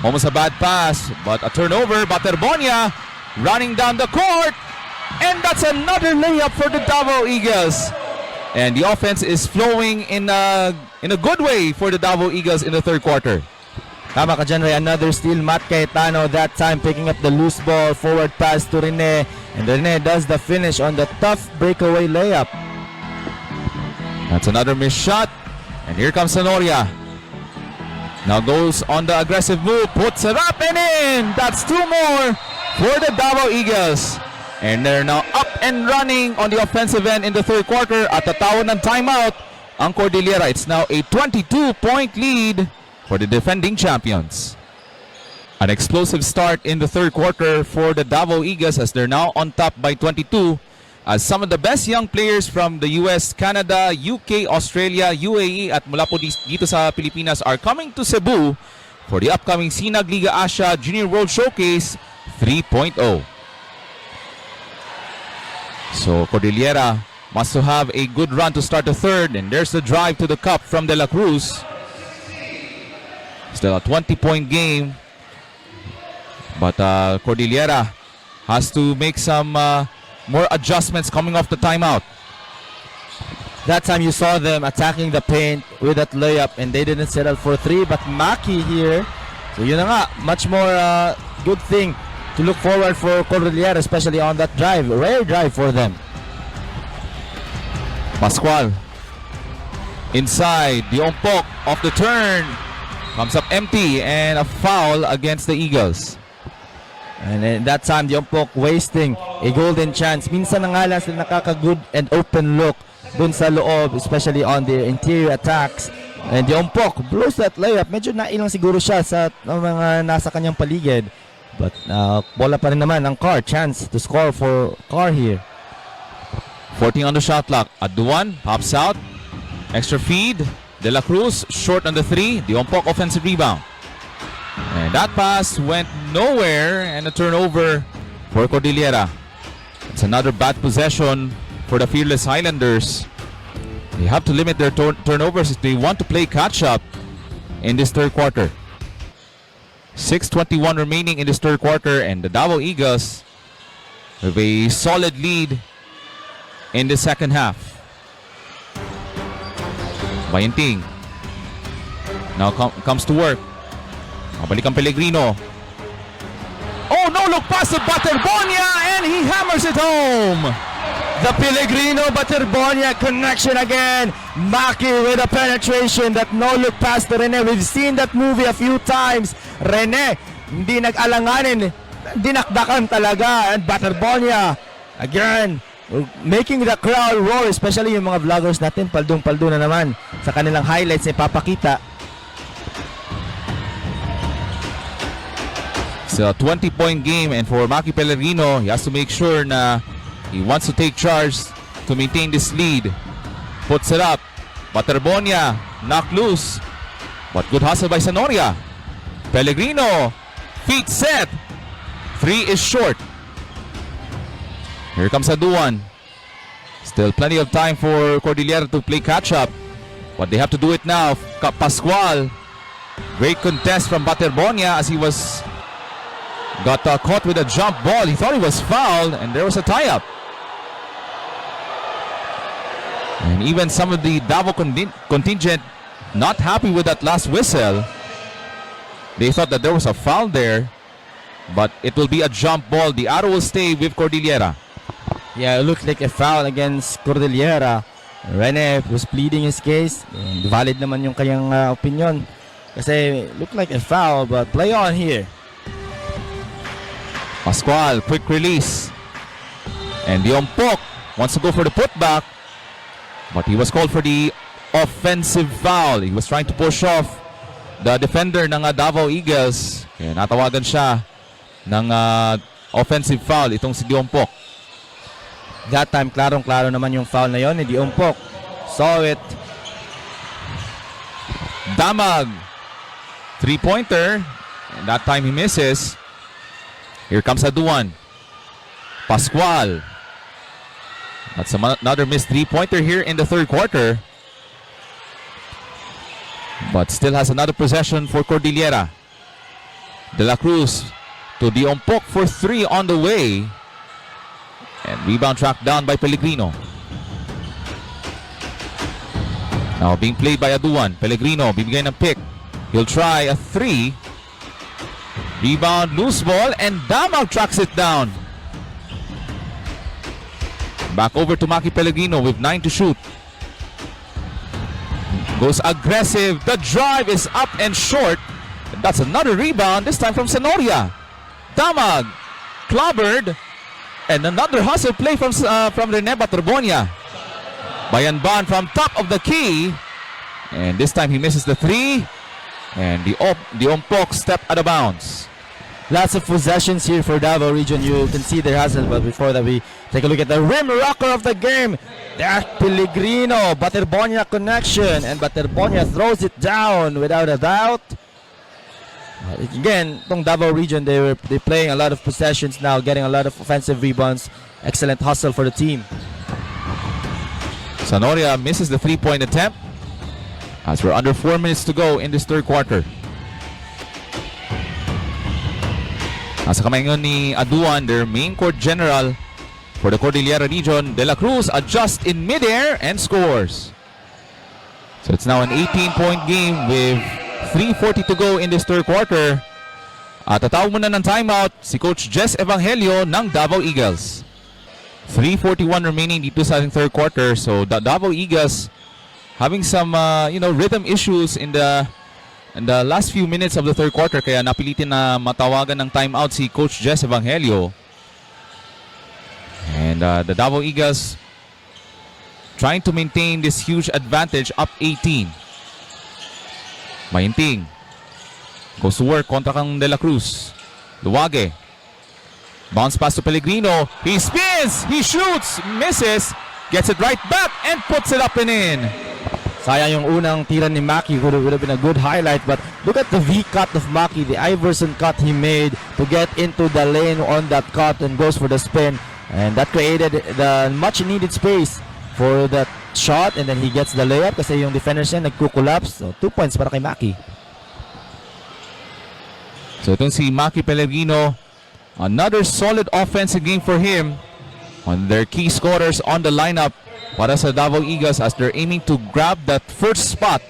Almost a bad pass, but a turnover. Baterbonia running down the court. And that's another layup for the Davao Eagles. And the offense is flowing in a good way for the Davao Eagles in the third quarter. Tama ka dyan, Ray. Another steal. Matt Cayetano that time picking up the loose ball. Forward pass to Rene. And Rene does the finish on the tough breakaway layup. That's another missed shot. And here comes Sonoria. Now goes on the aggressive move. Puts it up and in. That's two more for the Davao Eagles. And they're now up and running on the offensive end in the third quarter. At the tawag ng timeout ang Cordillera. It's now a 22-point lead for the defending champions. An explosive start in the third quarter for the Davao Eagles as they're now on top by 22 as some of the best young players from the US, Canada, UK, Australia, UAE at mula po dito sa Pilipinas are coming to Cebu for the upcoming Sinag Liga Asia Junior World Showcase 3.0. So Cordillera must to have a good run to start the third, and there's the drive to the cup from De La Cruz. Still a 20-point game, but Cordillera has to make some more adjustments coming off the timeout. That time you saw them attacking the paint with that layup and they didn't settle for three, but Maki here, so yun na nga, much more good thing to look forward for Cordillera, especially on that drive. Rare drive for them. Pascual inside, the Ompok off the turn comes up empty and a foul against the Eagles. And in that time, the Ompok wasting a golden chance. Minsan na nga lang sila nakaka-good and open look dun sa loob, especially on the interior attacks. And the Ompok blows that layup. Medyo nailang siguro siya sa mga nasa kanyang paligid. But bola pa rin naman ang Carr. Chance to score for Carr here. 14 on the shot clock. Aduan pops out. Extra feed. De La Cruz short on the three. The Ompok offensive rebound. And that pass went nowhere and a turnover for Cordillera. It's another bad possession for the Fearless Highlanders. They have to limit their turnovers if they want to play catch-up in this third quarter. 6:21 remaining in this third quarter, and the Davao Eagles have a solid lead in the second half. Bayenting now comes to work. Mabalik ang Pellegrino. Oh, no look pass to Baterbonia and he hammers it home. The Pellegrino Baterbonia connection again. Maki with a penetration, that no-look pass to Rene. We've seen that movie a few times. Rene, hindi nag-alanganin. Dinakdakan talaga. And Baterbonia, again, making the crowd roar. Especially yung mga vloggers natin, paldong-paldo na naman sa kanilang highlights na ipapakita. It's a 20-point game, and for Maki Pellegrino, he has to make sure na he wants to take charge to maintain this lead. Puts it up. Baterbonia knocked loose, but good hustle by Sonoria. Pellegrino, feet set. Three is short. Here comes Aduan. Still plenty of time for Cordillera to play catch-up, but they have to do it now. Pascual, great contest from Baterbonia as he got caught with a jump ball. He thought he was fouled, and there was a tie-up. And even some of the Davao contingent not happy with that last whistle. They thought that there was a foul there, but it will be a jump ball. The arrow will stay with Cordillera. Yeah, it looked like a foul against Cordillera. Rene was pleading his case. And valid naman yung kanyang opinion. Kasi it looked like a foul, but play on here. Pascual, quick release. And Diompok wants to go for the putback, but he was called for the offensive foul. He was trying to push off the defender ng Davao Eagles. Kaya natawagan siya ng offensive foul itong si Diompok. That time, klarong-klaro naman yung foul na yon ni Diompok. Saw it. Damag, three-pointer. And that time he misses. Here comes Aduan. Pascual. That's another missed three-pointer here in the third quarter. But still has another possession for Cordillera. De La Cruz to Diompok for three on the way. And rebound tracked down by Pellegrino. Now being played by Aduan. Pellegrino bibigay ng pick. He'll try a three. Rebound, loose ball, and Damag tracks it down. Back over to Maki Pellegrino with 9 to shoot. Goes aggressive. The drive is up and short. And that's another rebound, this time from Sonoria. Damag clobbered. And another hustle play from Rene Baterbonia. Bayanban from top of the key. And this time he misses the three. And the Ompok step out of bounds. Lots of possessions here for Davao Region. You can see their hustle, but before that, we take a look at the rim rocker of the game. That's Pellegrino, Baterbonia connection, and Baterbonia throws it down without a doubt. Again, itong Davao Region, they're playing a lot of possessions now, getting a lot of offensive rebounds. Excellent hustle for the team. Sonoria misses the three-point attempt as we're under 4 minutes to go in this third quarter. Nasa kamay ngayon ni Aduan, their main court general for the Cordillera region. De La Cruz adjusts in midair and scores. So it's now an 18-point game with 3:40 to go in this third quarter. At tatawag muna ng timeout si Coach Jess Evangelio ng Davao Eagles. 3:41 remaining dito sa ating third quarter. So the Davao Eagles having some rhythm issues in the last few minutes of the third quarter, kaya napilitin na matawagan ng timeout si Coach Jess Evangelio. And the Davao Eagles trying to maintain this huge advantage, up 18. Mainting goes to work kontra kang De La Cruz. Luwage. Bounce pass to Pellegrino. He spins, he shoots, misses, gets it right back and puts it up and in. Sayang yung unang tira ni Maki. Would have been a good highlight, but look at the V-cut of Maki, the Iverson cut he made to get into the lane on that cut and goes for the spin. And that created the much needed space for that shot, and then he gets the layup kasi yung defenders niya nagkukulapse. So 2 points para kay Maki. So itong si Maki Pellegrino, another solid offensive game for him on their key scorers on the lineup para sa Davao Eagles as they're aiming to grab that first spot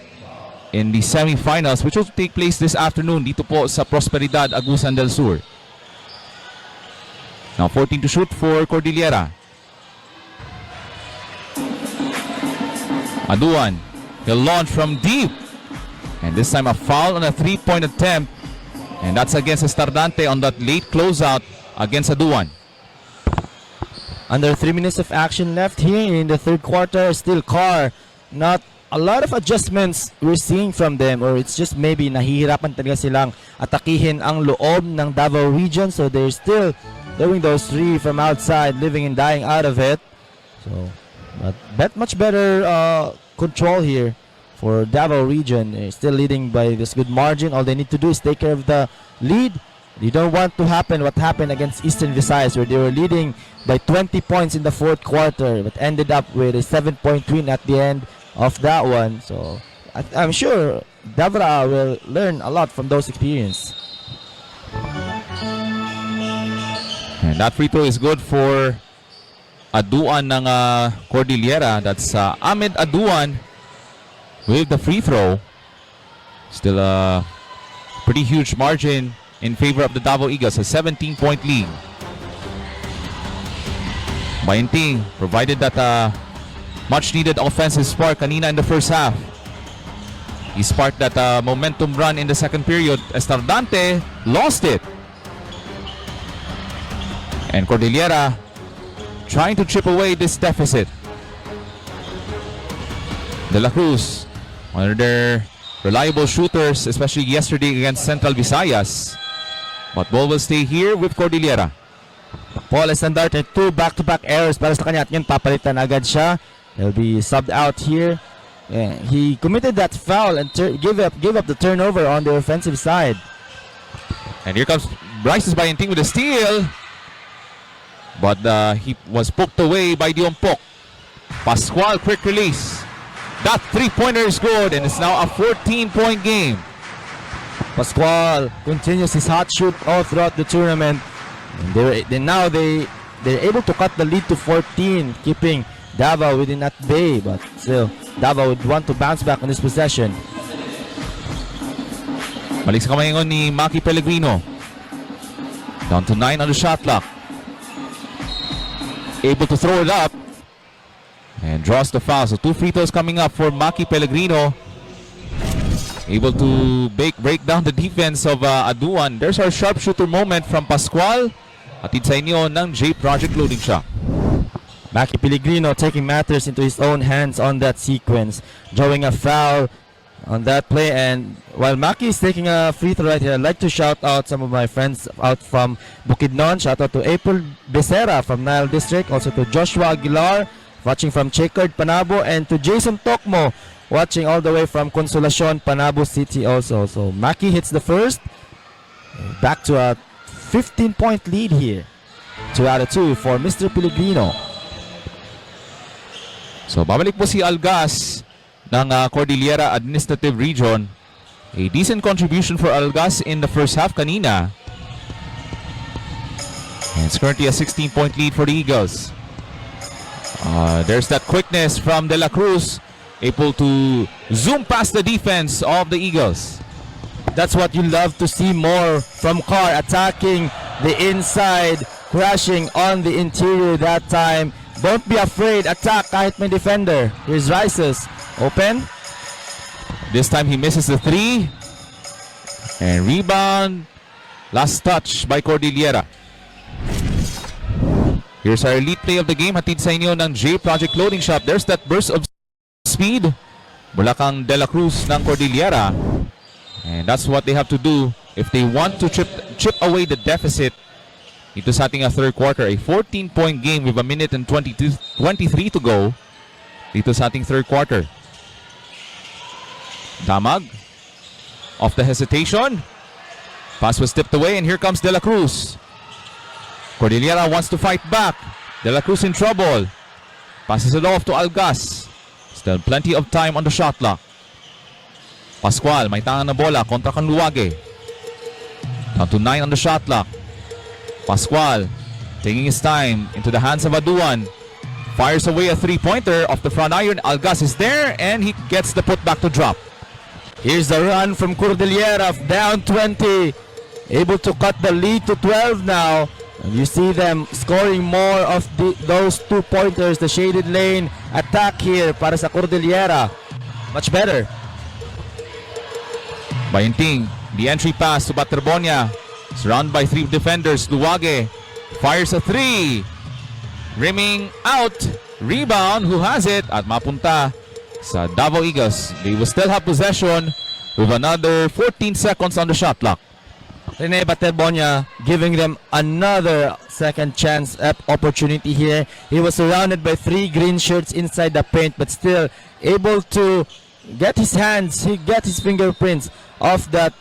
in the semifinals, which will take place this afternoon dito po sa Prosperidad, Agusan del Sur. Now 14 to shoot for Cordillera. Aduan, he'll launch from deep. And this time a foul on a three-point attempt. And that's against Estardante on that late closeout against Aduan. Under 3 minutes of action left here in the third quarter. Still Carr, not a lot of adjustments we're seeing from them, or it's just maybe nahihirapan talaga silang atakihin ang loob ng Davao region. So they're still doing those three from outside, living and dying out of it. So, but much better control here for Davao region. They're still leading by this good margin. All they need to do is take care of the lead. You don't want to happen what happened against Eastern Visayas, where they were leading by 20 points in the fourth quarter, but ended up with a 7-point win at the end of that one. So I'm sure Davao will learn a lot from those experiences. And that free throw is good for Aduan ng Cordillera. That's Ahmed Aduan with the free throw. Still a pretty huge margin in favor of the Davao Eagles, a 17-point lead. Bayenting provided that much needed offensive spark kanina in the first half. He sparked that momentum run in the second period. Estardante lost it. And Cordillera trying to chip away this deficit. De La Cruz, one of their reliable shooters, especially yesterday against Central Visayas. But ball will stay here with Cordillera. Paul Estandarte, 2 back-to-back errors para sa kanya at yun papalitan agad siya. He'll be subbed out here. He committed that foul and gave up the turnover on the offensive side. And here comes Bryce's Bayenting with a steal. But he was poked away by Diompok. Pascual, quick release. That three-pointer is good and it's now a 14-point game. Pascual continues his hot shoot all throughout the tournament. And they're able to cut the lead to 14, keeping Davao within that bay. But still, Davao would want to bounce back on this possession. Balik sa kamayangon ni Maki Pellegrino. Down to 9 on the shot clock. Able to throw it up. And draws the foul. So 2 free throws coming up for Maki Pellegrino. Able to break down the defense of Aduan. There's our sharpshooter moment from Pascual. Atid sa inyo ng J Project Loading Shop. Maki Pellegrino taking matters into his own hands on that sequence, drawing a foul on that play. And while Maki is taking a free throw right here, I'd like to shout out some of my friends out from Bukidnon. Shout out to April Becerra from Nile District, also to Joshua Aguilar watching from Checkered Panabo, and to Jason Tokmo watching all the way from Consolacion Panabo City also. So Maki hits the first, back to a 15-point lead here. 2 out of 2 for Mr. Pellegrino. So babalik po si Algas ng Cordillera Administrative Region. A decent contribution for Algas in the first half kanina. And it's currently a 16-point lead for the Eagles. There's that quickness from De La Cruz, able to zoom past the defense of the Eagles. That's what you love to see more from Carr, attacking the inside, crashing on the interior that time. Don't be afraid, attack kahit may defender. Here's Rices, open. This time he misses the 3. And rebound, last touch by Cordillera. Here's our elite play of the game, hatid sa inyo ng J Project Loading Shop. There's that burst of speed mula kang De La Cruz ng Cordillera. And that's what they have to do if they want to chip away the deficit dito sa ating third quarter. A 14-point game with 1 minute and 23 to go dito sa ating third quarter. Damag off the hesitation. Pass was tipped away and here comes De La Cruz. Cordillera wants to fight back. De La Cruz in trouble. Passes it off to Algas. Still plenty of time on the shot clock. Pascual, may tangan na bola kontra kang Luwage. Down to 9 on the shot clock. Pascual taking his time into the hands of Aduan. Fires away a three-pointer off the front iron. Algas is there and he gets the putback to drop. Here's the run from Cordillera, down 20. Able to cut the lead to 12 now. And you see them scoring more of those 2-pointers, the shaded lane attack here para sa Cordillera. Much better. Bayenting, the entry pass to Baterbonia. Surrounded by 3 defenders. Luwage fires a 3. Rimming out. Rebound. Who has it? At mapunta sa Davao Eagles. They will still have possession with another 14 seconds on the shot clock. Rene Baterbonia giving them another second chance opportunity here. He was surrounded by 3 green shirts inside the paint, but still able to get his hands, he get his fingerprints off that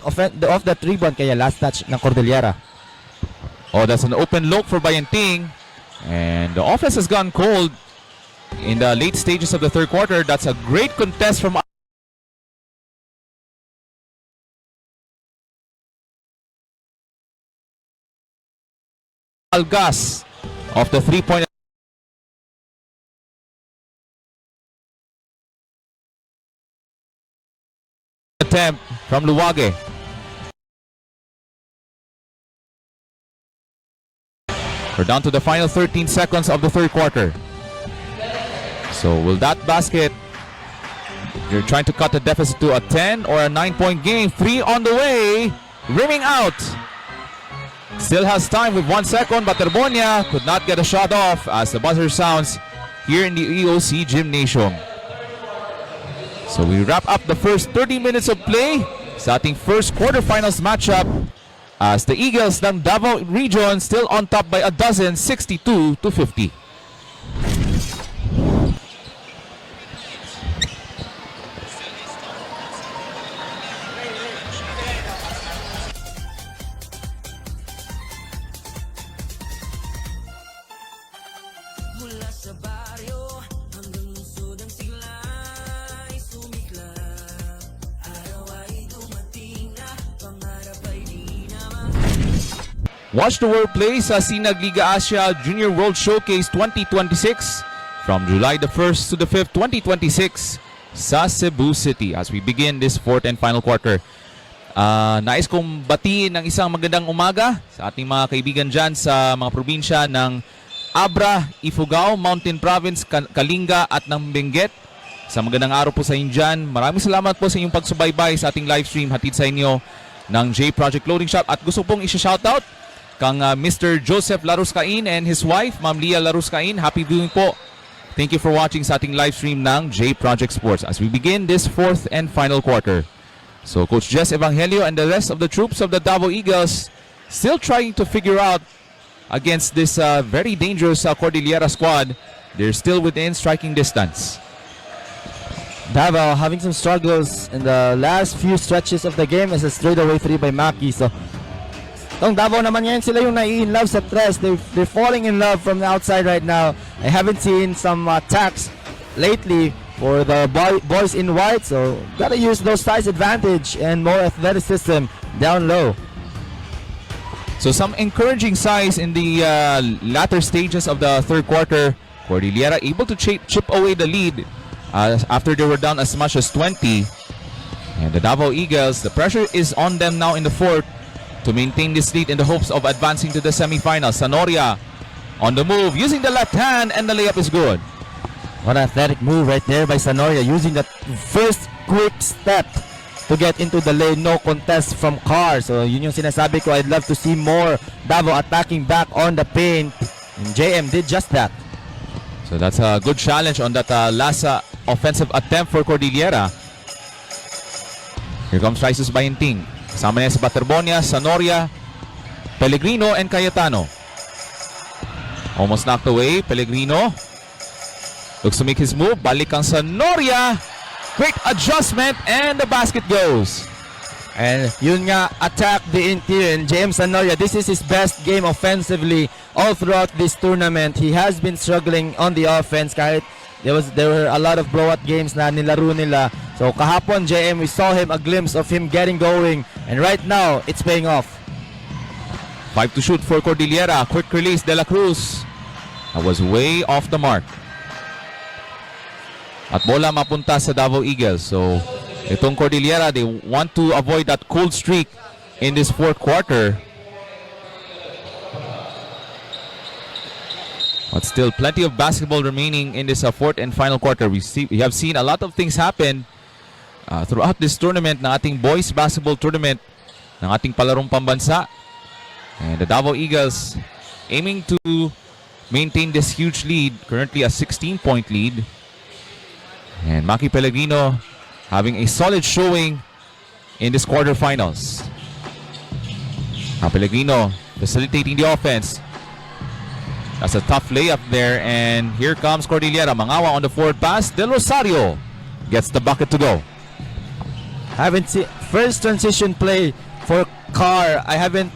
rebound. Kaya last touch ng Cordillera. Oh, that's an open look for Bayenting. And the offense has gone cold in the late stages of the third quarter. That's a great contest from Algas of the 3-point attempt. from Luwage. We're down to the final 13 seconds of the third quarter. So will that basket, you're trying to cut the deficit to a 10 or a 9-point game. 3 on the way, rimming out. Still has time with 1 second, but Terbonia could not get a shot off as the buzzer sounds here in the EOC Gymnasium. So we wrap up the first 30 minutes of play sa ating first quarterfinals matchup as the Eagles ng Davao Region still on top by a dozen, 62-50. Mula sa baryo hanggang lungsod ang siglay sumiklab. Araw ay dumating na, pangarap ay di na Watch the world play sa Sinag Liga Asia Junior World Showcase 2026 from July the 1st to the 5th, 2026 sa Cebu City as we begin this fourth and final quarter. Nais kong batiin ng isang magandang umaga sa ating mga kaibigan dyan sa mga probinsya ng Abra, Ifugao, Mountain Province, Kalinga at ng Benguet. Sa magandang araw po sa inyo dyan. Maraming salamat po sa inyong pagsubaybay sa ating live stream hatid sa inyo ng J Project Clothing Shop. At gusto pong isa-shoutout kang Mr. Joseph Laruscain and his wife, Ma'am Leah Laruscain. Happy viewing po. Thank you for watching sa ating live stream ng J Project Sports as we begin this fourth and final quarter. So Coach Jess Evangelio and the rest of the troops of the Davao Eagles still trying to figure out against this very dangerous Cordillera squad. They're still within striking distance. Davao having some struggles in the last few stretches of the game as a straightaway 3 by Maki. So, tong Davao naman ngayon sila yung nai-in-love sa tres. They're falling in love from the outside right now. I haven't seen some attacks lately for the boys in white. So, gotta use those size advantage and more athleticism down low. So some encouraging signs in the latter stages of the third quarter. Cordillera able to chip away the lead after they were down as much as 20. And the Davao Eagles, the pressure is on them now in the fourth to maintain this lead in the hopes of advancing to the semifinals. Sanoria on the move, using the left hand, and the layup is good. What an athletic move right there by Sanoria, using that first quick step to get into the lane, no contest from Carr. So yun yung sinasabi ko, I'd love to see more Davao attacking back on the paint. And JM did just that. So that's a good challenge on that last offensive attempt for Cordillera. Here comes Rices Bayenting. Kasama niya si Baterbonia, Sanoria, Pellegrino, and Cayetano. Almost knocked away. Pellegrino looks to make his move. Balik ang Sanoria. Quick adjustment and the basket goes. And yun nga, attack the interior. And James Sanoria, this is his best game offensively all throughout this tournament. He has been struggling on the offense kahit there were a lot of blowout games na nilaro nila. So kahapon, JM, we saw him, a glimpse of him getting going. And right now, it's paying off. 5 to shoot for Cordillera. Quick release, De La Cruz. That was way off the mark. At bola mapunta sa Davao Eagles. So itong Cordillera, they want to avoid that cold streak in this fourth quarter. But still plenty of basketball remaining in this fourth and final quarter. We have seen a lot of things happen throughout this tournament ng ating boys basketball tournament ng ating palarong pambansa. And the Davao Eagles aiming to maintain this huge lead, currently a 16-point lead. And Maki Pellegrino having a solid showing in this quarterfinals. Pellegrino facilitating the offense. That's a tough layup there. And here comes Cordillera. Mangawa on the forward pass. Del Rosario gets the bucket to go. Haven't seen first transition play for Carr. I haven't,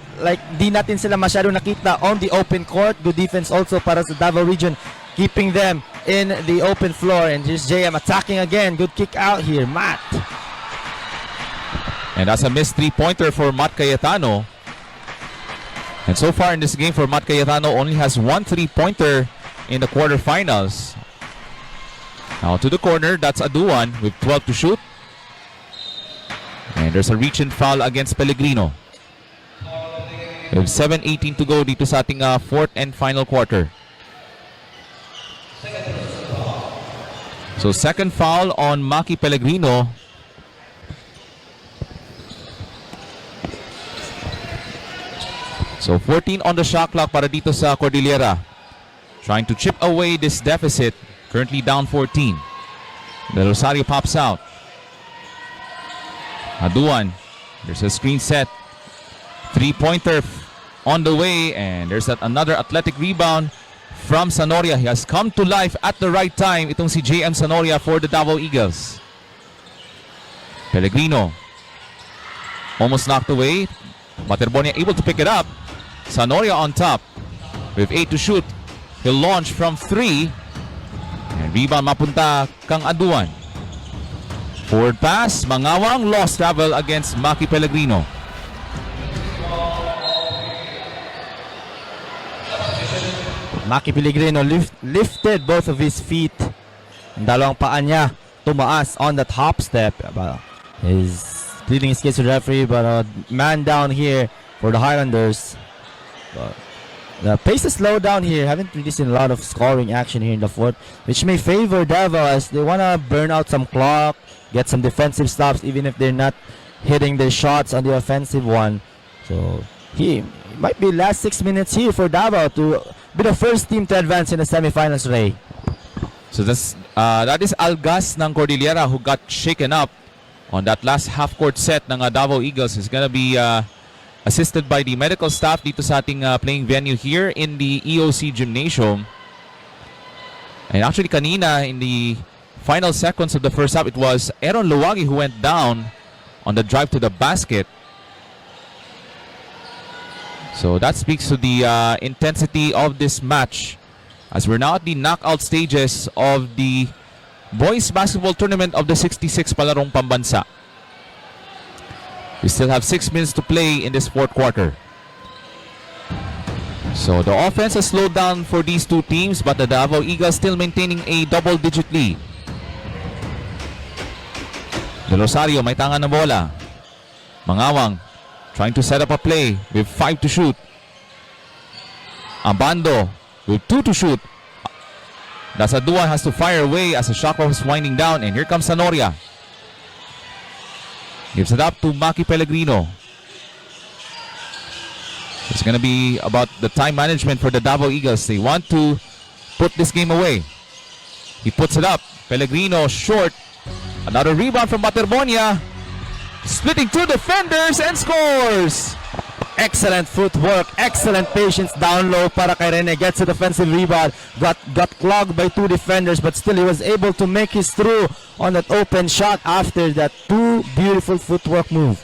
di natin sila masyado nakita on the open court. Good defense also para sa Davao Region, keeping them in the open floor. And just JM attacking again. Good kick out here, Matt. And that's a missed three-pointer for Matt Cayetano. And so far in this game for Matt Cayetano, only has 1 3-pointer in the quarterfinals. Now to the corner, that's Aduan with 12 to shoot. And And there's a reach-in foul against Pellegrino. We have 7:18 to go dito sa ating fourth and final quarter. So second foul on Maki Pellegrino. So 14 on the shot clock para dito sa Cordillera. Trying to chip away this deficit. Currently down 14. The Rosario pops out. Aduan. There's a screen set. Three-pointer on the way. And there's another athletic rebound from Sanoria. He has come to life at the right time. Itong si JM Sanoria for the Davao Eagles. Pellegrino. Almost knocked away. Materbonia able to pick it up. Sanoria on top. With 8 to shoot. He'll launch from 3. And rebound mapunta kang Aduan. Forward pass. Mangawang lost travel against Maki Pellegrino. Maki Pellegrino lifted both of his feet. Ang dalawang paa niya tumaas on the top step. He's pleading his case to the referee, but a man down here for the Highlanders. The pace is slow down here. Haven't really seen a lot of scoring action here in the fourth, which may favor Davao as they want to burn out some clock, get some defensive stops, even if they're not hitting their shots on the offensive one. So he might be last 6 minutes here for Davao to be the first team to advance in the semifinals, Ray. So that is Algas ng Cordillera who got shaken up on that last half-court set ng Davao Eagles. Is gonna be assisted by the medical staff dito sa ating playing venue here in the EOC Gymnasium. And actually kanina in the final seconds of the first half, it was Aaron Luwagi who went down on the drive to the basket. So that speaks to the intensity of this match as we're now at the knockout stages of the boys basketball tournament of the 66 Palarong Pambansa. We still have 6 minutes to play in this fourth quarter. So the offense has slowed down for these two teams, but the Davao Eagles still maintaining a double-digit lead. The Rosario may tangan na bola. Mangawang trying to set up a play with 5 to shoot. Abando with 2 to shoot. Dasaduan has to fire away as the shot clock is winding down, and here comes Sanoria. Gives it up to Maki Pellegrino. It's going to be about the time management for the Davao Eagles. They want to put this game away. He puts it up. Pellegrino short. Another rebound from Materbonia. Splitting two defenders and scores! Excellent footwork, excellent patience down low para kay Rene. Gets a defensive rebound. Got clogged by two defenders, but still he was able to make his through on that open shot after that two beautiful footwork move.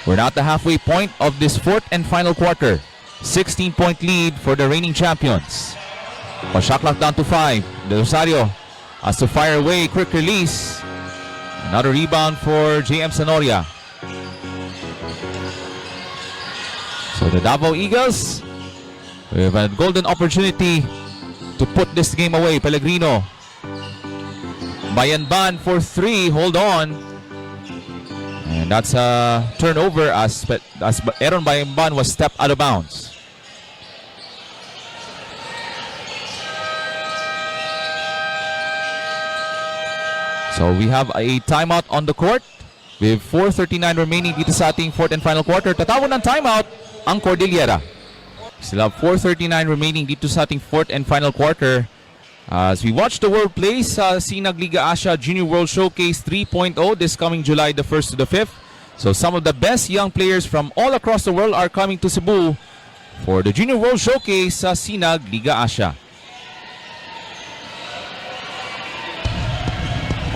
We're now at the halfway point of this fourth and final quarter. 16-point lead for the reigning champions. A shot clock down to 5. De Rosario has to fire away. Quick release. Another rebound for JM Sanoria. So the Davao Eagles, we have a golden opportunity to put this game away. Pellegrino. Bayanban for 3. Hold on. And that's a turnover as Aaron Bayanban was stepped out of bounds. So we have a timeout on the court with 4:39 remaining dito sa ating fourth and final quarter. Tatawag ng timeout ang Cordillera. Still have 4:39 remaining dito sa ating fourth and final quarter. As we watch the world play sa Sinag Liga Asia Junior World Showcase 3.0 this coming July the 1st to the 5th. So some of the best young players from all across the world are coming to Cebu for the Junior World Showcase sa Sinag Liga Asia.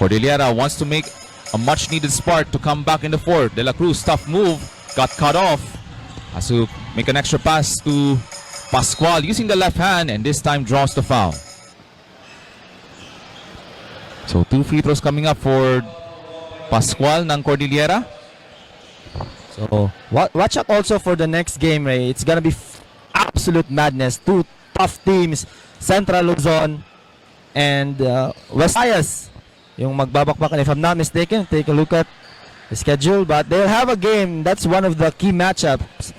Cordillera wants to make a much needed spark to come back in the fourth. De La Cruz, tough move, got cut off. Has to make an extra pass to Pascual using the left hand, and this time draws the foul. So 2 free throws coming up for Pascual ng Cordillera. So watch out also for the next game, Ray. It's gonna be absolute madness. Two tough teams, Central Luzon and Visayas, yung magbabakbakan. If I'm not mistaken, take a look at schedule, but they'll have a game. That's one of the key matchups.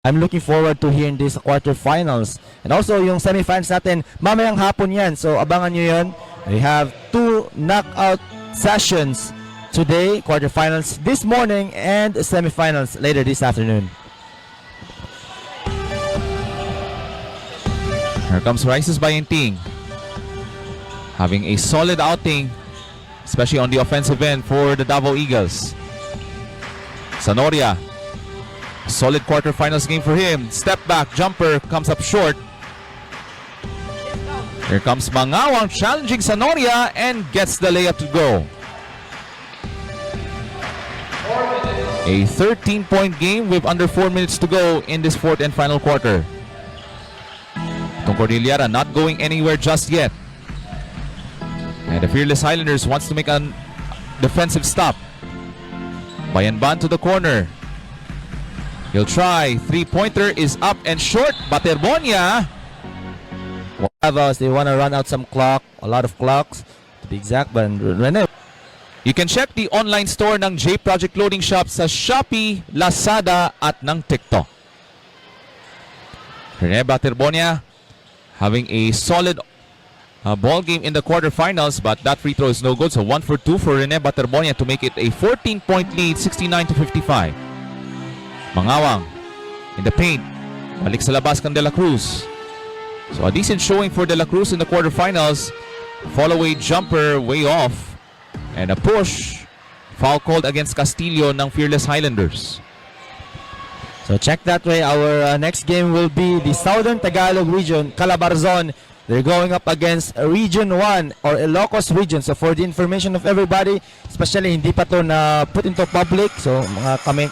I'm looking forward to hearing this quarterfinals. And also, yung semifinals natin, mamayang hapon yan. So, abangan nyo yun. We have 2 knockout sessions today, quarterfinals this morning, and semifinals later this afternoon. Here comes Rices Bayenting. Having a solid outing, especially on the offensive end for the Davao Eagles. Sanoria. Solid quarterfinals game for him. Step back, jumper, comes up short. Here comes Mangawang challenging Sanoria and gets the layup to go. A 13-point game with under 4 minutes to go in this fourth and final quarter. Itong Cordillera not going anywhere just yet. And the Fearless Highlanders wants to make a defensive stop. Bayanban to the corner. He'll try. 3-pointer is up and short. Baterbonia. They want to run out some clock, a lot of clocks to be exact, but Rene. You can check the online store ng J Project Clothing Shop sa Shopee, Lazada at ng TikTok. Rene Baterbonia having a solid ball game in the quarterfinals, but that free throw is no good. So 1 for 2 for Rene Baterbonia to make it a 14-point lead, 69-55. Mangawang in the paint. Balik sa labas kang De La Cruz. So a decent showing for De La Cruz in the quarterfinals. Follow-away jumper way off. And a push. Foul called against Castillo ng Fearless Highlanders. So check that way. Our next game will be the Southern Tagalog region, Calabarzon. They're going up against Region 1 or Ilocos region. So for the information of everybody, especially hindi pa to na put into public. So mga kami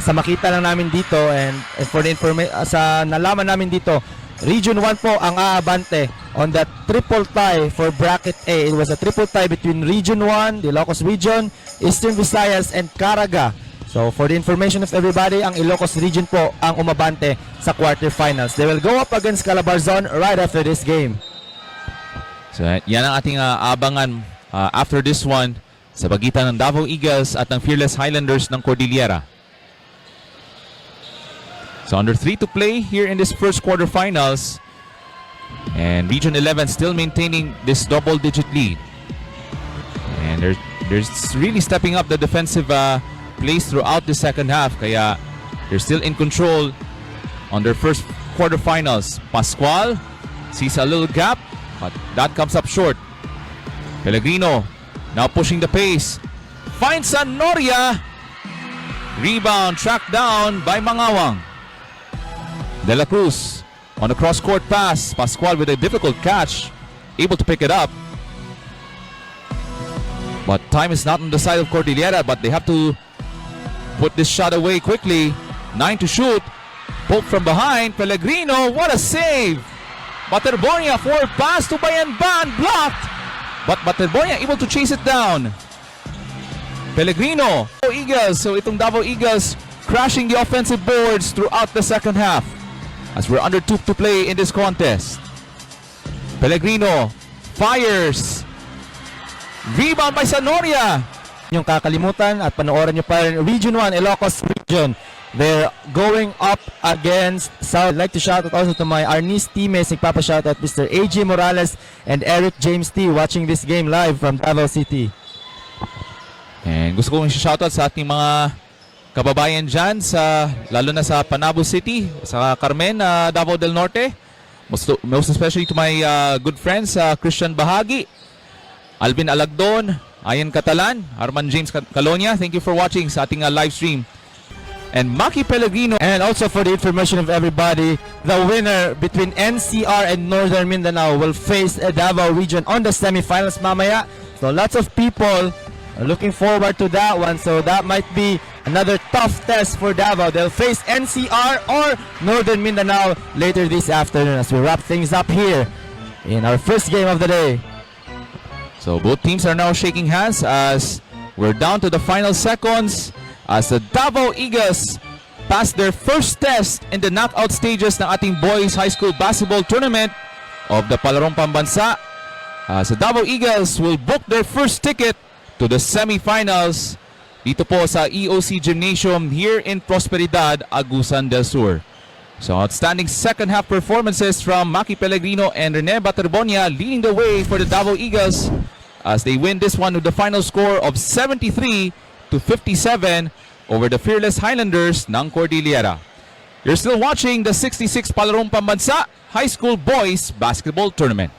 sa makita lang namin dito and for the information sa nalaman namin dito, Region 1 po ang aabante on that triple tie for bracket A. It was a triple tie between Region 1, the Ilocos region, Eastern Visayas and Caraga. So for the information of everybody, ang Ilocos region po ang umabante sa quarterfinals. They will go up against Calabarzon right after this game. So yan ang ating abangan after this one sa pagitan ng Davao Eagles at ng Fearless Highlanders ng Cordillera. So under 3 to play here in this first quarterfinals. And Region 11 still maintaining this double-digit lead. And they're really stepping up the defensive plays throughout the second half. Kaya they're still in control on their first quarterfinals. Pascual sees a little gap, but that comes up short. Pellegrino now pushing the pace. Finds Sanoria. Rebound tracked down by Mangawang. De La Cruz on a cross-court pass. Pascual with a difficult catch, able to pick it up. But time is not on the side of Cordillera, but they have to put this shot away quickly. 9 to shoot. Poke from behind. Pellegrino, what a save! Baterbonia forward pass to Bayanban, blocked. But Baterbonia able to chase it down. Pellegrino. Eagles, so itong Davao Eagles crashing the offensive boards throughout the second half. As we're under 2 to play in this contest. Pellegrino fires. Rebound by Sanoria. Yung kakalimutan at panoorin nyo pa rin Region 1, Ilocos region. They're going up against South. I'd like to shout out also to my Arnis teammates. Nagpapashout out Mr. AJ Morales and Eric James T watching this game live from Davao City. And gusto kong shoutout sa ating mga kababayan dyan, lalo na sa Panabo City, sa Carmen, Davao del Norte. Most especially to my good friends, Christian Bahagi, Alvin Alagdon, Ayan Catalan, Arman James Calonia. Thank you for watching sa ating live stream. And Maki Pellegrino. And also for the information of everybody, the winner between NCR and Northern Mindanao will face Davao region on the semifinals mamaya. So lots of people are looking forward to that one. So that might be another tough test for Davao. They'll face NCR or Northern Mindanao later this afternoon as we wrap things up here in our first game of the day. So both teams are now shaking hands as we're down to the final seconds as the Davao Eagles pass their first test in the knockout stages ng ating boys high school basketball tournament of the Palarong Pambansa. As the Davao Eagles will book their first ticket to the semifinals dito po sa EOC Gymnasium here in Prosperidad, Agusan del Sur. So outstanding second half performances from Maki Pellegrino and Rene Baterbonia leading the way for the Davao Eagles as they win this one with the final score of 73-57 over the Fearless Highlanders ng Cordillera. You're still watching the 66 Palarong Pambansa High School Boys Basketball Tournament.